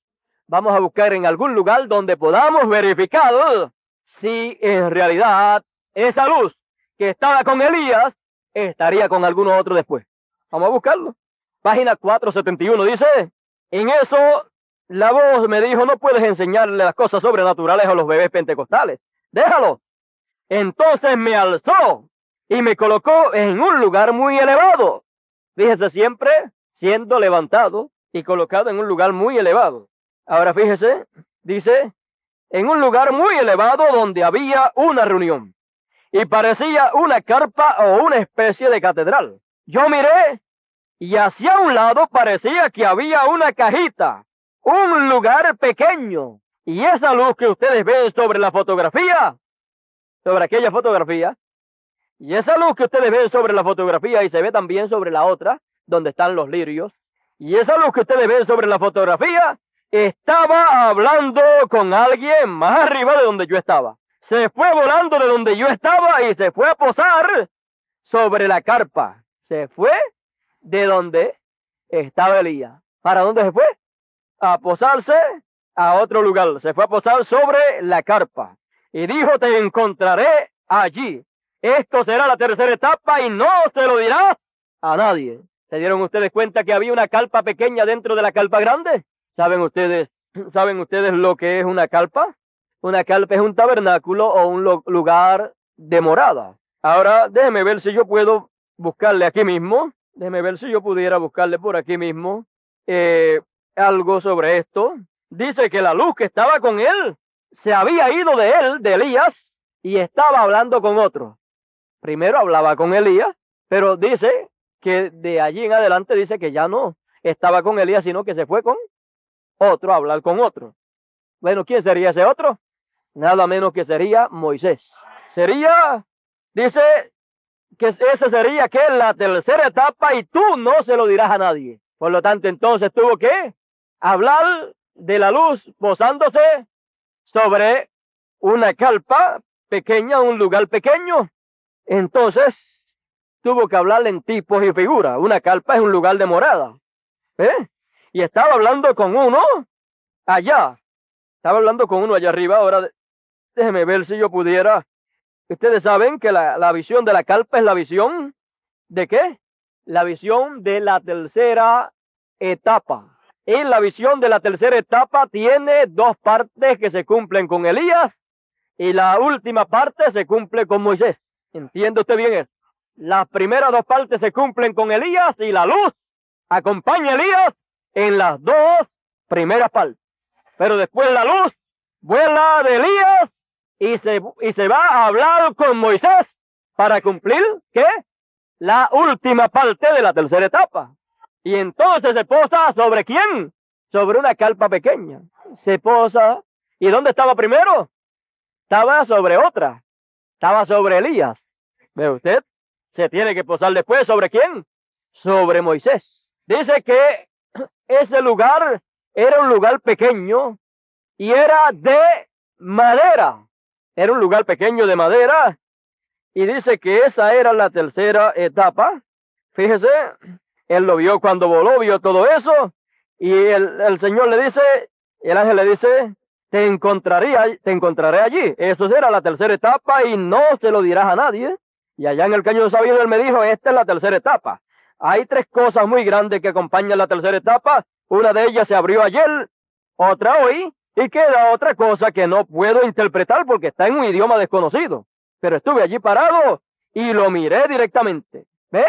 Vamos a buscar en algún lugar donde podamos verificar si en realidad esa luz que estaba con Elías estaría con alguno otro después. Vamos a buscarlo. Página 471 dice, en eso la voz me dijo, no puedes enseñarle las cosas sobrenaturales a los bebés pentecostales. Déjalo. Entonces me alzó y me colocó en un lugar muy elevado. Fíjese, siempre siendo levantado y colocado en un lugar muy elevado. Ahora fíjese, dice, en un lugar muy elevado donde había una reunión y parecía una carpa o una especie de catedral. Yo miré y hacia un lado parecía que había una cajita, un lugar pequeño, y esa luz que ustedes ven sobre la fotografía, sobre aquella fotografía, y esa luz que ustedes ven sobre la fotografía y se ve también sobre la otra, donde están los lirios, y esa luz que ustedes ven sobre la fotografía, estaba hablando con alguien más arriba de donde yo estaba. Se fue volando de donde yo estaba y se fue a posar sobre la carpa. Se fue de donde estaba Elías. ¿Para dónde se fue? A posarse a otro lugar. Se fue a posar sobre la carpa. Y dijo, te encontraré allí. Esto será la tercera etapa y no se lo dirás a nadie. ¿Se dieron ustedes cuenta que había una carpa pequeña dentro de la carpa grande? ¿Saben ustedes lo que es una carpa? Una carpa es un tabernáculo o un lugar de morada. Ahora, déjeme ver si yo puedo buscarle aquí mismo. Déjeme ver si yo pudiera buscarle por aquí mismo algo sobre esto. Dice que la luz que estaba con él se había ido de él, de Elías, y estaba hablando con otro. Primero hablaba con Elías, pero dice que de allí en adelante dice que ya no estaba con Elías, sino que se fue con otro a hablar con otro. Bueno, ¿quién sería ese otro? Nada menos que sería Moisés. Dice que esa sería que la tercera etapa y tú no se lo dirás a nadie. Por lo tanto, entonces tuvo que hablar de la luz posándose sobre una carpa pequeña, un lugar pequeño. Entonces, tuvo que hablar en tipos y figuras. Una carpa es un lugar de morada. Y estaba hablando con uno allá. Estaba hablando con uno allá arriba. Ahora, déjeme ver si yo pudiera. Ustedes saben que la visión de la carpa es la visión ¿de qué? La visión de la tercera etapa. Y la visión de la tercera etapa tiene dos partes que se cumplen con Elías y la última parte se cumple con Moisés. ¿Entiende usted bien eso? Las primeras dos partes se cumplen con Elías y la luz acompaña a Elías en las dos primeras partes. Pero después la luz vuela de Elías y se va a hablar con Moisés para cumplir, ¿qué? La última parte de la tercera etapa. Y entonces se posa ¿sobre quién? Sobre una carpa pequeña. Se posa. ¿Y dónde estaba primero? Estaba sobre otra. Estaba sobre Elías. ¿Ve usted? Se tiene que posar después ¿sobre quién? Sobre Moisés. Dice que ese lugar era un lugar pequeño y era de madera. Era un lugar pequeño de madera. Y dice que esa era la tercera etapa. Fíjese, él lo vio cuando voló, vio todo eso. Y el Señor le dice, el ángel le dice, te encontraré allí. Eso será la tercera etapa y no se lo dirás a nadie. Y allá en el Cañón Sabido él me dijo, esta es la tercera etapa. Hay tres cosas muy grandes que acompañan la tercera etapa. Una de ellas se abrió ayer, otra hoy, y queda otra cosa que no puedo interpretar porque está en un idioma desconocido. Pero estuve allí parado y lo miré directamente. ¿Ve?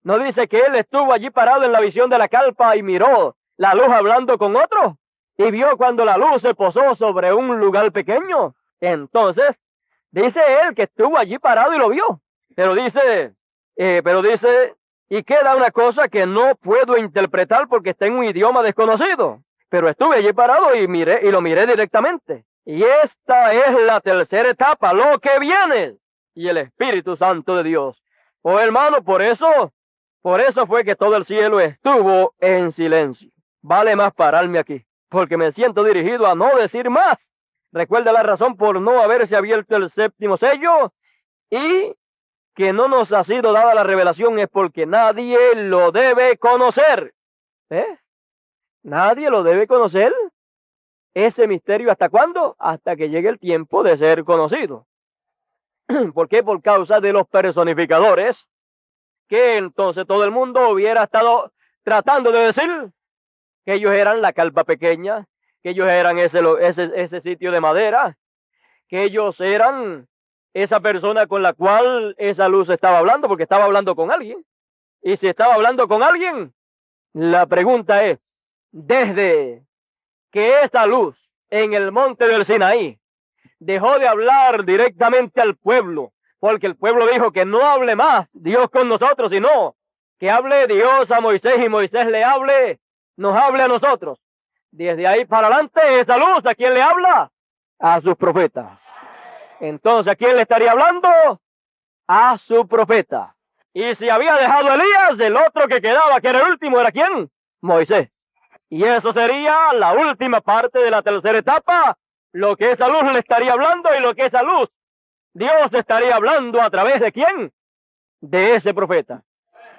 ¿No dice que él estuvo allí parado en la visión de la carpa y miró la luz hablando con otro? Y vio cuando la luz se posó sobre un lugar pequeño. Entonces, dice él que estuvo allí parado y lo vio. Pero dice, y queda una cosa que no puedo interpretar porque está en un idioma desconocido. Pero estuve allí parado y lo miré directamente. Y esta es la tercera etapa, lo que viene. Y el Espíritu Santo de Dios. Oh hermano, por eso fue que todo el cielo estuvo en silencio. Vale más pararme aquí, porque me siento dirigido a no decir más. Recuerda la razón por no haberse abierto el séptimo sello y que no nos ha sido dada la revelación es porque nadie lo debe conocer. Nadie lo debe conocer. Ese misterio, ¿hasta cuándo? Hasta que llegue el tiempo de ser conocido. ¿Por qué? Por causa de los personificadores, que entonces todo el mundo hubiera estado tratando de decir que ellos eran la carpa pequeña, que ellos eran ese sitio de madera, que ellos eran esa persona con la cual esa luz estaba hablando, porque estaba hablando con alguien. Y si estaba hablando con alguien, la pregunta es, desde que esa luz en el monte del Sinaí dejó de hablar directamente al pueblo, porque el pueblo dijo que no hable más Dios con nosotros, sino que hable Dios a Moisés y Moisés nos hable a nosotros. Desde ahí para adelante, esa luz, ¿a quién le habla? A sus profetas. Entonces, ¿a quién le estaría hablando? A su profeta. Y si había dejado Elías, el otro que quedaba, que era el último, ¿era quién? Moisés. Y eso sería la última parte de la tercera etapa, lo que esa luz le estaría hablando y lo que esa luz, Dios estaría hablando a través de quién? De ese profeta.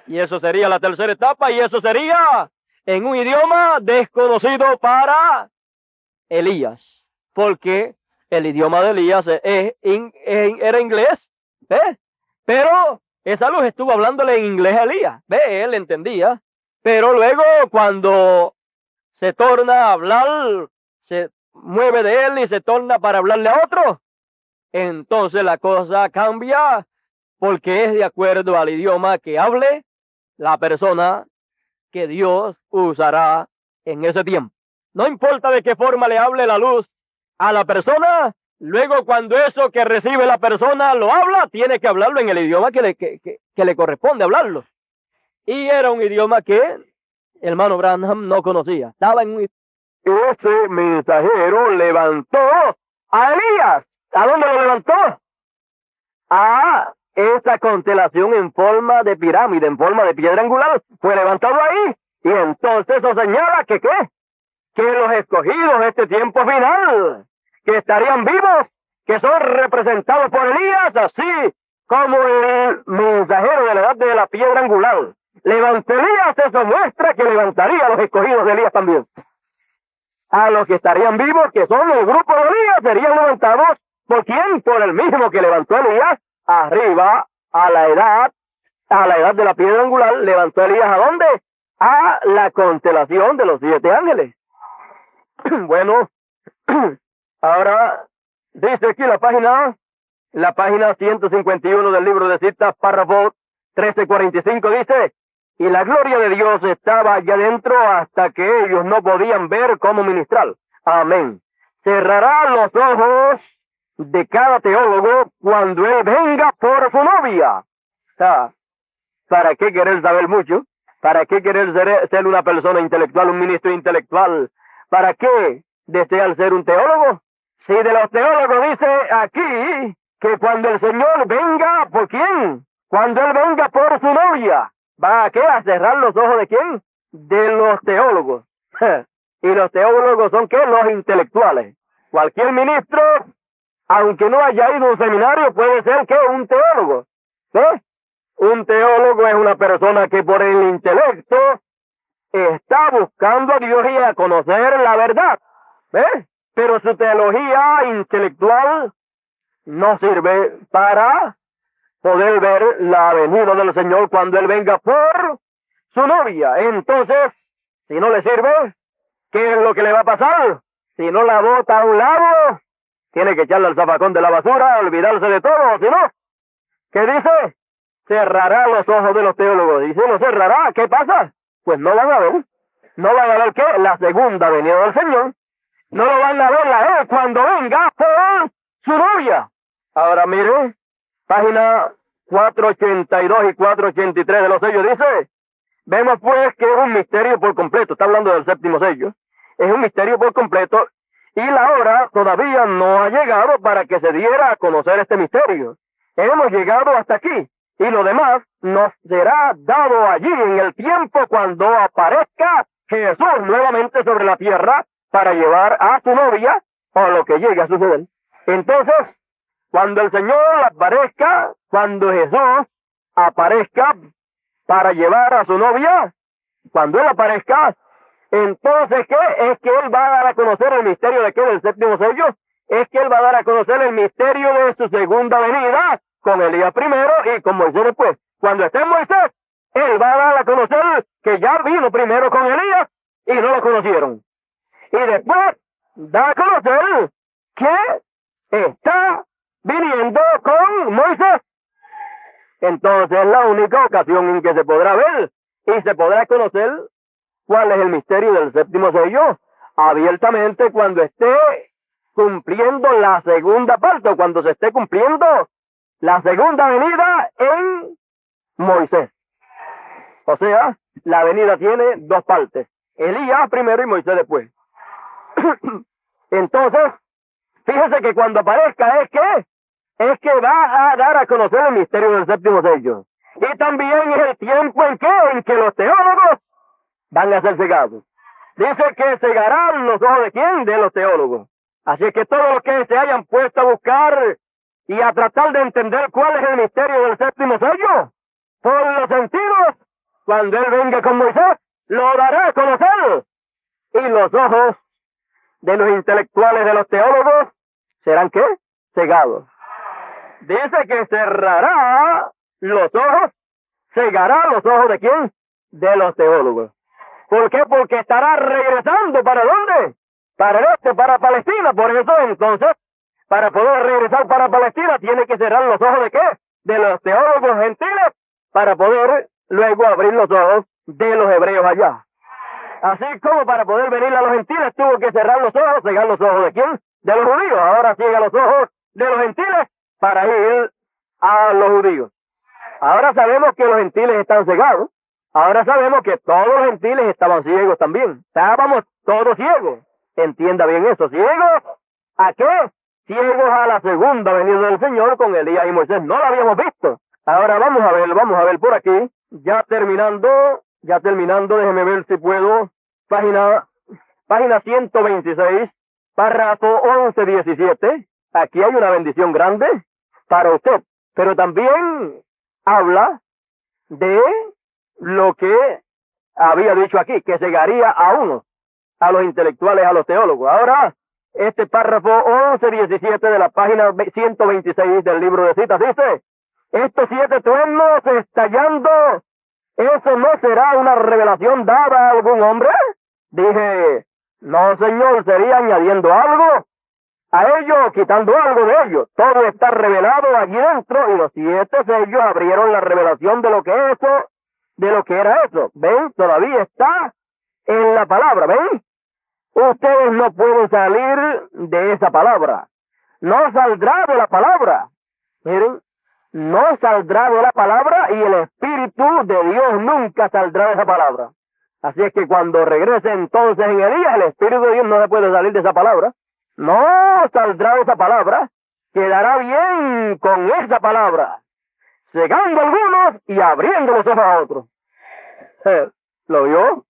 Y eso sería la tercera etapa y eso sería en un idioma desconocido para Elías, porque el idioma de Elías era inglés, ¿ves? Pero esa luz estuvo hablándole en inglés a Elías, ¿ves? Él entendía, pero luego cuando se torna a hablar, se mueve de él y se torna para hablarle a otro, entonces la cosa cambia porque es de acuerdo al idioma que hable la persona que Dios usará en ese tiempo. No importa de qué forma le hable la luz a la persona, luego cuando eso que recibe la persona lo habla, tiene que hablarlo en el idioma que le corresponde hablarlo. Y era un idioma que el hermano Branham no conocía. Estaba en un... Ese mensajero levantó a Elías. ¿A dónde lo levantó? A esa constelación en forma de pirámide, en forma de piedra angular. Fue levantado ahí. Y entonces eso señala que ¿qué? Que los escogidos de este tiempo final, que estarían vivos, que son representados por Elías, así como el mensajero de la edad de la piedra angular. Levantó Elías, eso muestra que levantaría a los escogidos de Elías también. A los que estarían vivos, que son el grupo de Elías, serían levantados, ¿por quién? Por el mismo que levantó Elías, arriba, a la edad de la piedra angular. Levantó Elías ¿a dónde? A la constelación de los 7 ángeles. Bueno, ahora dice aquí la página 151 del libro de citas, párrafo 1345, dice: y la gloria de Dios estaba allá adentro hasta que ellos no podían ver cómo ministrar. Amén. Cerrará los ojos de cada teólogo cuando él venga por su novia. ¿Para qué querer saber mucho? ¿Para qué querer ser una persona intelectual, un ministro intelectual? ¿Para qué desear ser un teólogo? Si de los teólogos dice aquí que cuando el Señor venga, ¿por quién? Cuando Él venga por su novia, ¿va a qué? ¿A cerrar los ojos de quién? De los teólogos. Y los teólogos son ¿qué? Los intelectuales. Cualquier ministro, aunque no haya ido a un seminario, puede ser ¿qué? Un teólogo. ¿Ves? Un teólogo es una persona que por el intelecto está buscando a Dios y a conocer la verdad. ¿Ves? pero su teología intelectual no sirve para poder ver la venida del Señor cuando Él venga por su novia. Entonces, si no le sirve, ¿qué es lo que le va a pasar? Si no la bota a un lado, tiene que echarle al zafacón de la basura, olvidarse de todo, si no, ¿qué dice? Cerrará los ojos de los teólogos. Y si lo cerrará, ¿qué pasa? Pues no van a ver. No van a ver ¿qué? La segunda venida del Señor. No lo van a ver a Él cuando venga por su novia. Ahora mire, página 482 y 483 de los sellos dice, vemos pues que es un misterio por completo. Está hablando del séptimo sello. Es un misterio por completo y la hora todavía no ha llegado para que se diera a conocer este misterio. Hemos llegado hasta aquí y lo demás nos será dado allí en el tiempo cuando aparezca Jesús nuevamente sobre la tierra para llevar a su novia o lo que llegue a suceder. Entonces, cuando el Señor aparezca, cuando Jesús aparezca para llevar a su novia, cuando Él aparezca, entonces, ¿qué? Es que Él va a dar a conocer el misterio de qué, del séptimo sello. Es que Él va a dar a conocer el misterio de su segunda venida con Elías primero y con Moisés después. Cuando esté en Moisés, Él va a dar a conocer que ya vino primero con Elías y no lo conocieron. Y después da a conocer que está viniendo con Moisés. Entonces es la única ocasión en que se podrá ver y se podrá conocer cuál es el misterio del séptimo sello abiertamente cuando esté cumpliendo la segunda parte o cuando se esté cumpliendo la segunda venida en Moisés. O sea, la venida tiene dos partes, Elías primero y Moisés después. Entonces, fíjese que cuando aparezca es que va a dar a conocer el misterio del séptimo sello. Y también es el tiempo en que los teólogos van a ser cegados. Dice que cegarán los ojos de quién, de los teólogos. Así que todos los que se hayan puesto a buscar y a tratar de entender cuál es el misterio del séptimo sello, por los sentidos, cuando Él venga con Moisés, lo dará a conocer. Y los ojos de los intelectuales, de los teólogos, serán ¿qué? Cegados. Dice que cerrará los ojos, cegará los ojos de quién? De los teólogos. ¿Por qué? Porque estará regresando. ¿Para dónde? Para el este, para Palestina. Por eso entonces, para poder regresar para Palestina, tiene que cerrar los ojos de qué? De los teólogos gentiles, para poder luego abrir los ojos de los hebreos allá. Así como para poder venir a los gentiles tuvo que cerrar los ojos, cegar los ojos de quién? De los judíos. Ahora ciega los ojos de los gentiles para ir a los judíos. Ahora sabemos que los gentiles están cegados. Ahora sabemos que todos los gentiles estaban ciegos también. Estábamos todos ciegos. Entienda bien eso. ¿Ciegos a qué? Ciegos a la segunda venida del Señor con Elías y Moisés. No lo habíamos visto. Ahora vamos a ver por aquí. Ya terminando, déjeme ver si puedo. Página 126, párrafo 11-17. Aquí hay una bendición grande para usted. Pero también habla de lo que había dicho aquí, que cegaría a uno, a los intelectuales, a los teólogos. Ahora, este párrafo 11-17 de la página 126 del libro de citas dice, estos 7 truenos estallando, ¿eso no será una revelación dada a algún hombre? Dije, no señor, sería añadiendo algo a ello, quitando algo de ello. Todo está revelado allí dentro y los 7 sellos abrieron la revelación de lo que era eso. ¿Ven? Todavía está en la palabra, ¿ven? Ustedes no pueden salir de esa palabra. No saldrá de la palabra. Miren, no saldrá de la palabra y el Espíritu de Dios nunca saldrá de esa palabra. Así es que cuando regrese entonces en Elías, el Espíritu de Dios no se puede salir de esa palabra. No saldrá de esa palabra. Quedará bien con esa palabra, cegando a algunos y abriendo los ojos a otros. ¿Lo vio?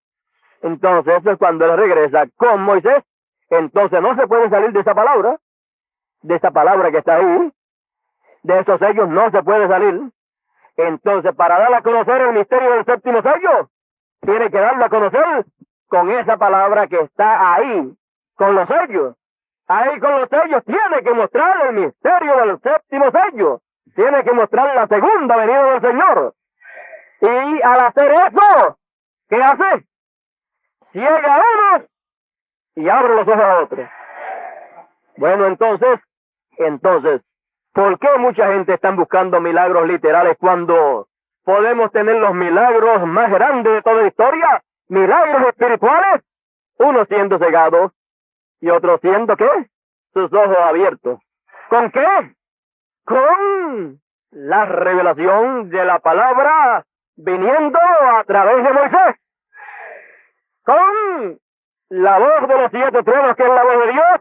Entonces eso es cuando él regresa con Moisés. Entonces no se puede salir de esa palabra que está ahí. De esos sellos no se puede salir. Entonces, para dar a conocer el misterio del séptimo sello, tiene que darlo a conocer con esa palabra que está ahí, con los sellos. ahí con los sellos, tiene que mostrar el misterio del séptimo sello. Tiene que mostrar la segunda venida del Señor. Y al hacer eso, ¿qué hace? Ciega a unos y abre los ojos a otros. Bueno, entonces, ¿por qué mucha gente está buscando milagros literales cuando podemos tener los milagros más grandes de toda la historia? Milagros espirituales, unos siendo cegados y otros siendo, ¿qué? Sus ojos abiertos. ¿Con qué? Con la revelación de la palabra viniendo a través de Moisés. Con la voz de los 7 truenos, que es la voz de Dios,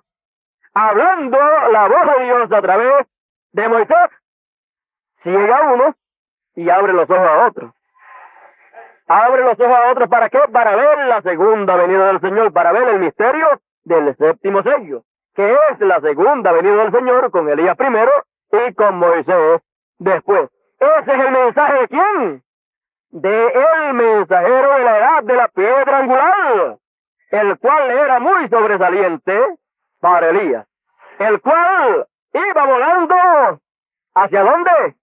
hablando la voz de Dios a través de Moisés, ciega a uno y abre los ojos a otros. Abre los ojos a otros, ¿para qué? Para ver la segunda venida del Señor, para ver el misterio del séptimo sello, que es la segunda venida del Señor con Elías primero y con Moisés después. Ese es el mensaje de ¿quién? De el mensajero de la edad de la piedra angular, el cual era muy sobresaliente para Elías, el cual iba volando ¿hacia dónde?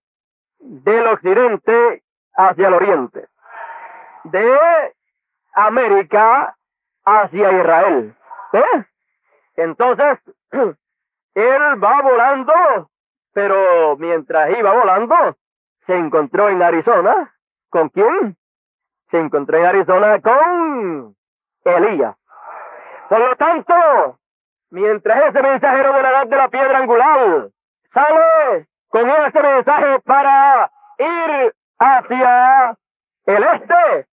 Del occidente hacia el oriente, de América hacia Israel. Entonces, él va volando, pero mientras iba volando, se encontró en Arizona. ¿Con quién? Se encontró en Arizona con Elías. Por lo tanto, mientras ese mensajero de la edad de la piedra angular sale con ese mensaje para ir hacia el este,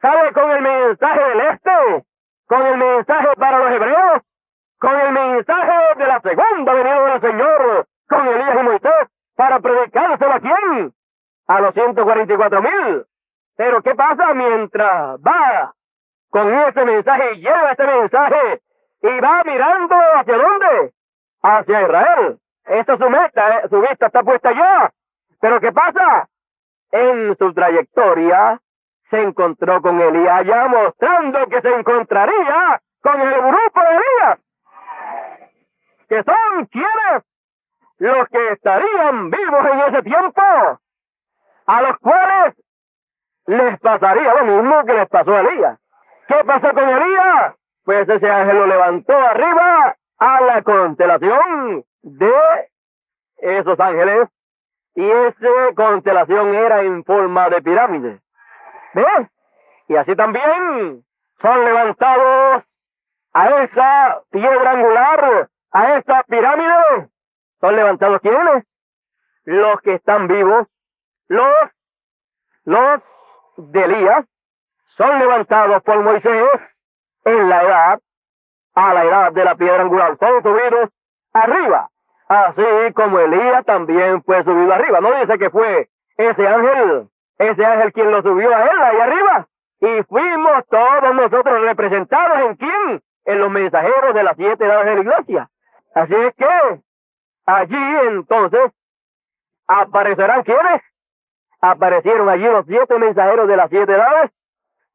sale con el mensaje del este, con el mensaje para los hebreos, con el mensaje de la segunda venida del Señor, con Elías y Moisés, para predicárselo ¿a quién? A los 144,000. Pero ¿qué pasa mientras va con ese mensaje y lleva ese mensaje y va mirando hacia dónde? Hacia Israel. Esa es su meta, su vista está puesta allá. Pero ¿qué pasa? En su trayectoria se encontró con Elías, ya mostrando que se encontraría con el grupo de Elías, que son quienes, los que estarían vivos en ese tiempo, a los cuales les pasaría lo mismo que les pasó a Elías. ¿Qué pasó con Elías? Pues ese ángel lo levantó arriba a la constelación de esos ángeles, y esa constelación era en forma de pirámide. ¿Ves? Y así también son levantados a esa piedra angular, a esa pirámide. ¿Son levantados quiénes? Los que están vivos, los de Elías, son levantados por Moisés en la edad, a la edad de la piedra angular, son subidos arriba, así como Elías también fue subido arriba. No dice que fue ese ángel quien lo subió a él ahí arriba, y fuimos todos nosotros representados ¿en quién? En los mensajeros de las 7 edades de la iglesia. Así es que allí entonces aparecerán ¿quiénes? Aparecieron allí los 7 mensajeros de las 7 edades.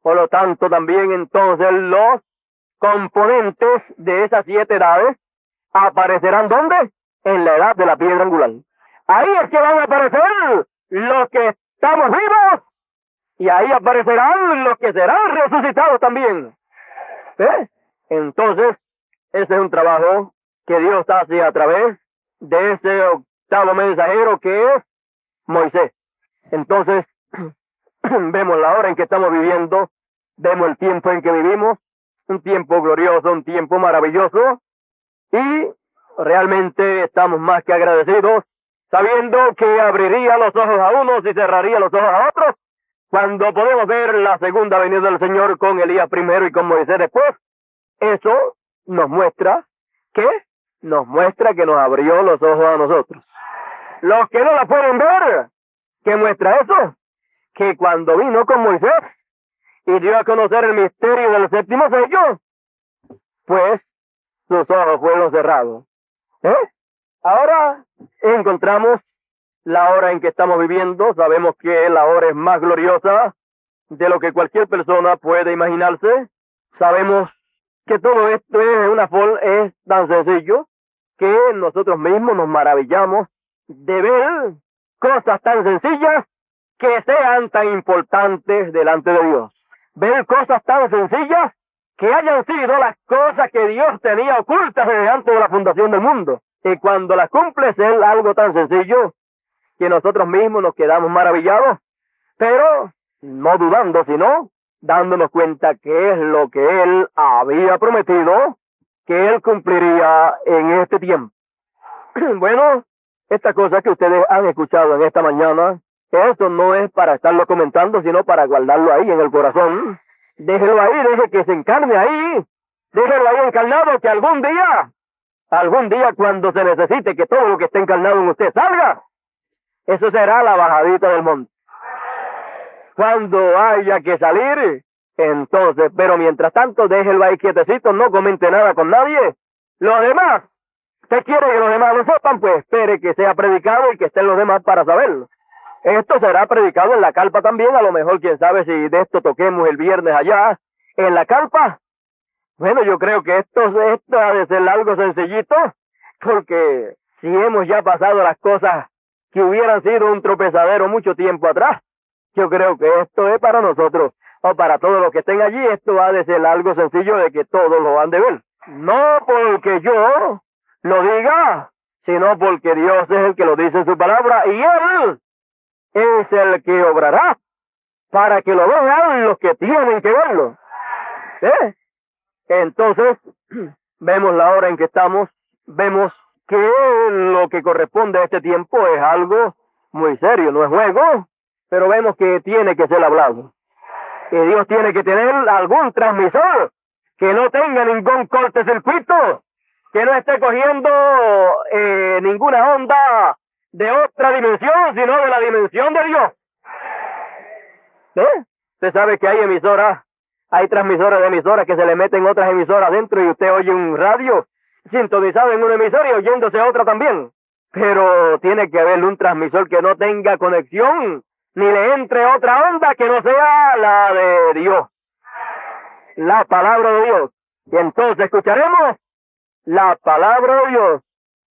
Por lo tanto, también entonces los componentes de esas 7 edades aparecerán ¿dónde? En la edad de la piedra angular. Ahí es que van a aparecer los que estamos vivos, y ahí aparecerán los que serán resucitados también. Entonces, ese es un trabajo que Dios hace a través de ese octavo mensajero que es Moisés. Entonces, vemos la hora en que estamos viviendo, vemos el tiempo en que vivimos, un tiempo glorioso, un tiempo maravilloso, y realmente estamos más que agradecidos, sabiendo que abriría los ojos a unos y cerraría los ojos a otros, cuando podemos ver la segunda venida del Señor con Elías primero y con Moisés después. Eso nos muestra que nos abrió los ojos a nosotros. Los que no la pueden ver, ¿qué muestra eso? Que cuando vino con Moisés y dio a conocer el misterio del séptimo sello, pues sus ojos fueron cerrados. Ahora encontramos la hora en que estamos viviendo. Sabemos que la hora es más gloriosa de lo que cualquier persona puede imaginarse. Sabemos que todo esto es tan sencillo que nosotros mismos nos maravillamos de ver cosas tan sencillas que sean tan importantes delante de Dios. Ver cosas tan sencillas que hayan sido las cosas que Dios tenía ocultas desde antes de la fundación del mundo. Y cuando las cumple es algo tan sencillo que nosotros mismos nos quedamos maravillados, pero no dudando, sino dándonos cuenta que es lo que Él había prometido que Él cumpliría en este tiempo. Bueno, esta cosa que ustedes han escuchado en esta mañana, eso no es para estarlo comentando, sino para guardarlo ahí en el corazón. Déjelo ahí, deje que se encarne ahí, déjelo ahí encarnado, que algún día cuando se necesite que todo lo que esté encarnado en usted salga, eso será la bajadita del monte. Cuando haya que salir, entonces, pero mientras tanto, déjelo ahí quietecito, no comente nada con nadie. Los demás, usted quiere que los demás lo sepan, pues espere que sea predicado y que estén los demás para saberlo. Esto será predicado en la carpa también, a lo mejor quién sabe si de esto toquemos el viernes allá, en la carpa. Bueno, yo creo que esto ha de ser algo sencillito, porque si hemos ya pasado las cosas que hubieran sido un tropezadero mucho tiempo atrás, yo creo que esto es para nosotros, o para todos los que estén allí, esto ha de ser algo sencillo de que todos lo han de ver. No porque yo lo diga, sino porque Dios es el que lo dice en su palabra, y Él es el que obrará para que lo vean los que tienen que verlo. ¿Eh? Entonces, vemos la hora en que estamos, vemos que lo que corresponde a este tiempo es algo muy serio, no es juego, pero vemos que tiene que ser hablado. Y Dios tiene que tener algún transmisor que no tenga ningún cortocircuito, que no esté cogiendo ninguna onda de otra dimensión, sino de la dimensión de Dios. Usted sabe que hay emisoras, hay transmisores de emisoras que se le meten otras emisoras dentro y usted oye un radio sintonizado en una emisora y oyéndose otra también. Pero tiene que haber un transmisor que no tenga conexión, ni le entre otra onda que no sea la de Dios, la palabra de Dios. Y entonces escucharemos la palabra de Dios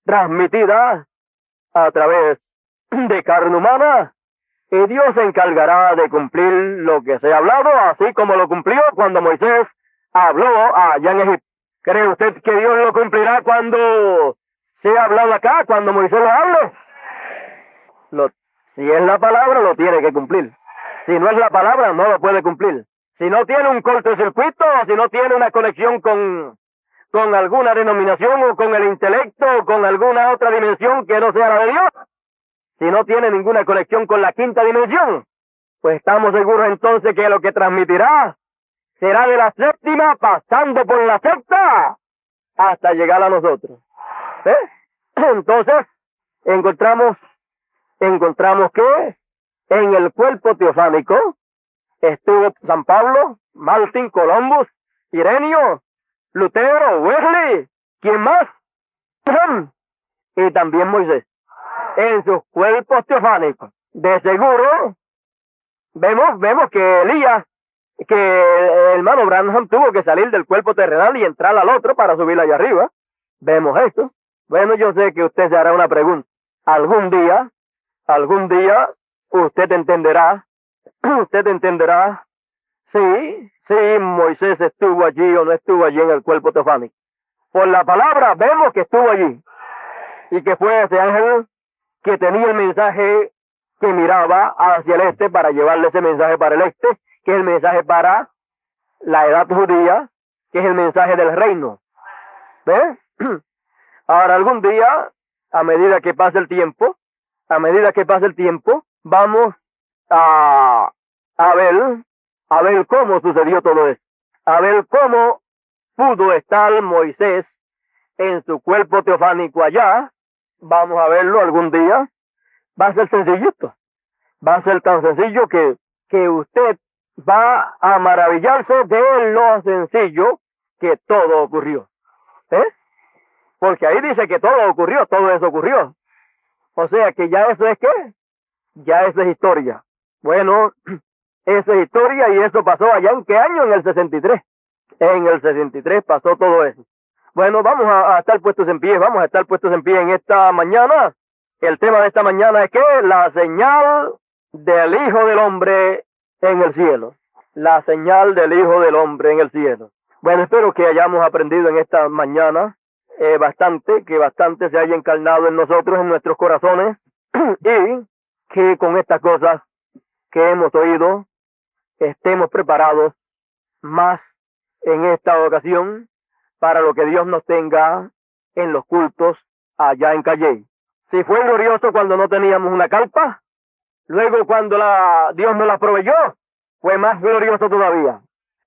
transmitida a través de carne humana, y Dios se encargará de cumplir lo que se ha hablado, así como lo cumplió cuando Moisés habló allá en Egipto. ¿Cree usted que Dios lo cumplirá cuando se ha hablado acá, cuando Moisés lo hable? Si es la palabra, lo tiene que cumplir. Si no es la palabra, no lo puede cumplir. Si no tiene un cortocircuito, si no tiene una conexión con alguna denominación o con el intelecto o con alguna otra dimensión que no sea la de Dios, si no tiene ninguna conexión con la quinta dimensión, pues estamos seguros entonces que lo que transmitirá será de la séptima, pasando por la sexta, hasta llegar a nosotros. Entonces, encontramos que en el cuerpo teofánico estuvo San Pablo, Martín, Columbus, Ireneo, Lutero, Wesley, ¿quién más? Y también Moisés, en sus cuerpos teofánicos. De seguro, vemos que Elías, que el hermano Branham tuvo que salir del cuerpo terrenal y entrar al otro para subir allá arriba. Vemos esto. Bueno, yo sé que usted se hará una pregunta. Algún día, usted entenderá, si Moisés estuvo allí o no estuvo allí en el cuerpo teofánico. Por la palabra vemos que estuvo allí, y que fue ese ángel que tenía el mensaje que miraba hacia el este para llevarle ese mensaje para el este, que es el mensaje para la edad judía, que es el mensaje del reino. ¿Ves? Ahora, algún día, a medida que pase el tiempo, vamos a ver cómo sucedió todo esto, a ver cómo pudo estar Moisés en su cuerpo teofánico allá. Vamos a verlo algún día. Va a ser sencillito, va a ser tan sencillo que usted va a maravillarse de lo sencillo que todo ocurrió. Porque ahí dice que todo ocurrió, todo eso ocurrió. O sea que ya eso es ¿qué? Ya eso es historia. Bueno, eso es historia, y eso pasó allá ¿en qué año? En el 63. En el 63 pasó todo eso. Bueno, vamos a estar puestos en pie, vamos a estar puestos en pie en esta mañana. El tema de esta mañana es que la señal del Hijo del Hombre en el cielo. La señal del Hijo del Hombre en el cielo. Bueno, espero que hayamos aprendido en esta mañana bastante, que bastante se haya encarnado en nosotros, en nuestros corazones, y que con estas cosas que hemos oído estemos preparados más en esta ocasión para lo que Dios nos tenga en los cultos allá en Calley. Si fue glorioso cuando no teníamos una carpa, luego cuando Dios nos la proveyó, fue más glorioso todavía.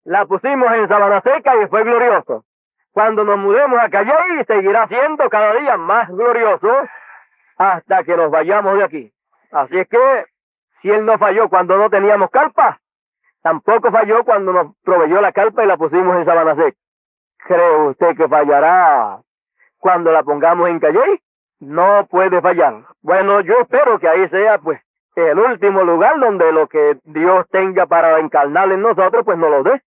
La pusimos en Sabana Seca y fue glorioso. Cuando nos mudemos a Calley, seguirá siendo cada día más glorioso hasta que nos vayamos de aquí. Así es que, si Él no falló cuando no teníamos carpa, tampoco falló cuando nos proveyó la carpa y la pusimos en Sabana Seca. ¿Cree usted que fallará cuando la pongamos en Calley? No puede fallar. Bueno, yo espero que ahí sea, pues, el último lugar donde lo que Dios tenga para encarnar en nosotros, pues nos lo dé.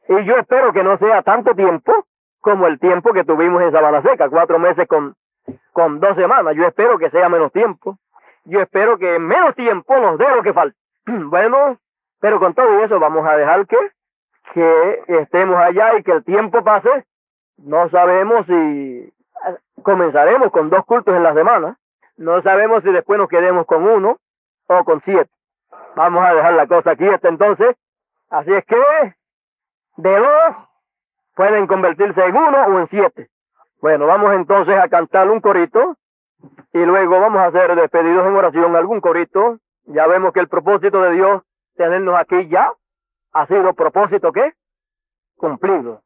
Y yo espero que no sea tanto tiempo como el tiempo que tuvimos en Sabana Seca, 4 meses con 2 semanas. Yo espero que sea menos tiempo. Yo espero que en menos tiempo nos dé lo que falta. Bueno, pero con todo eso vamos a dejar que estemos allá y que el tiempo pase. No sabemos si comenzaremos con 2 cultos en la semana. No sabemos si después nos quedemos con 1 o con 7. Vamos a dejar la cosa aquí hasta entonces. Así es que de 2 pueden convertirse en 1 o en 7. Bueno, vamos entonces a cantar un corito y luego vamos a hacer despedidos en oración, algún corito. Ya vemos que el propósito de Dios tenernos aquí ya ha sido propósito ¿qué? Cumplido.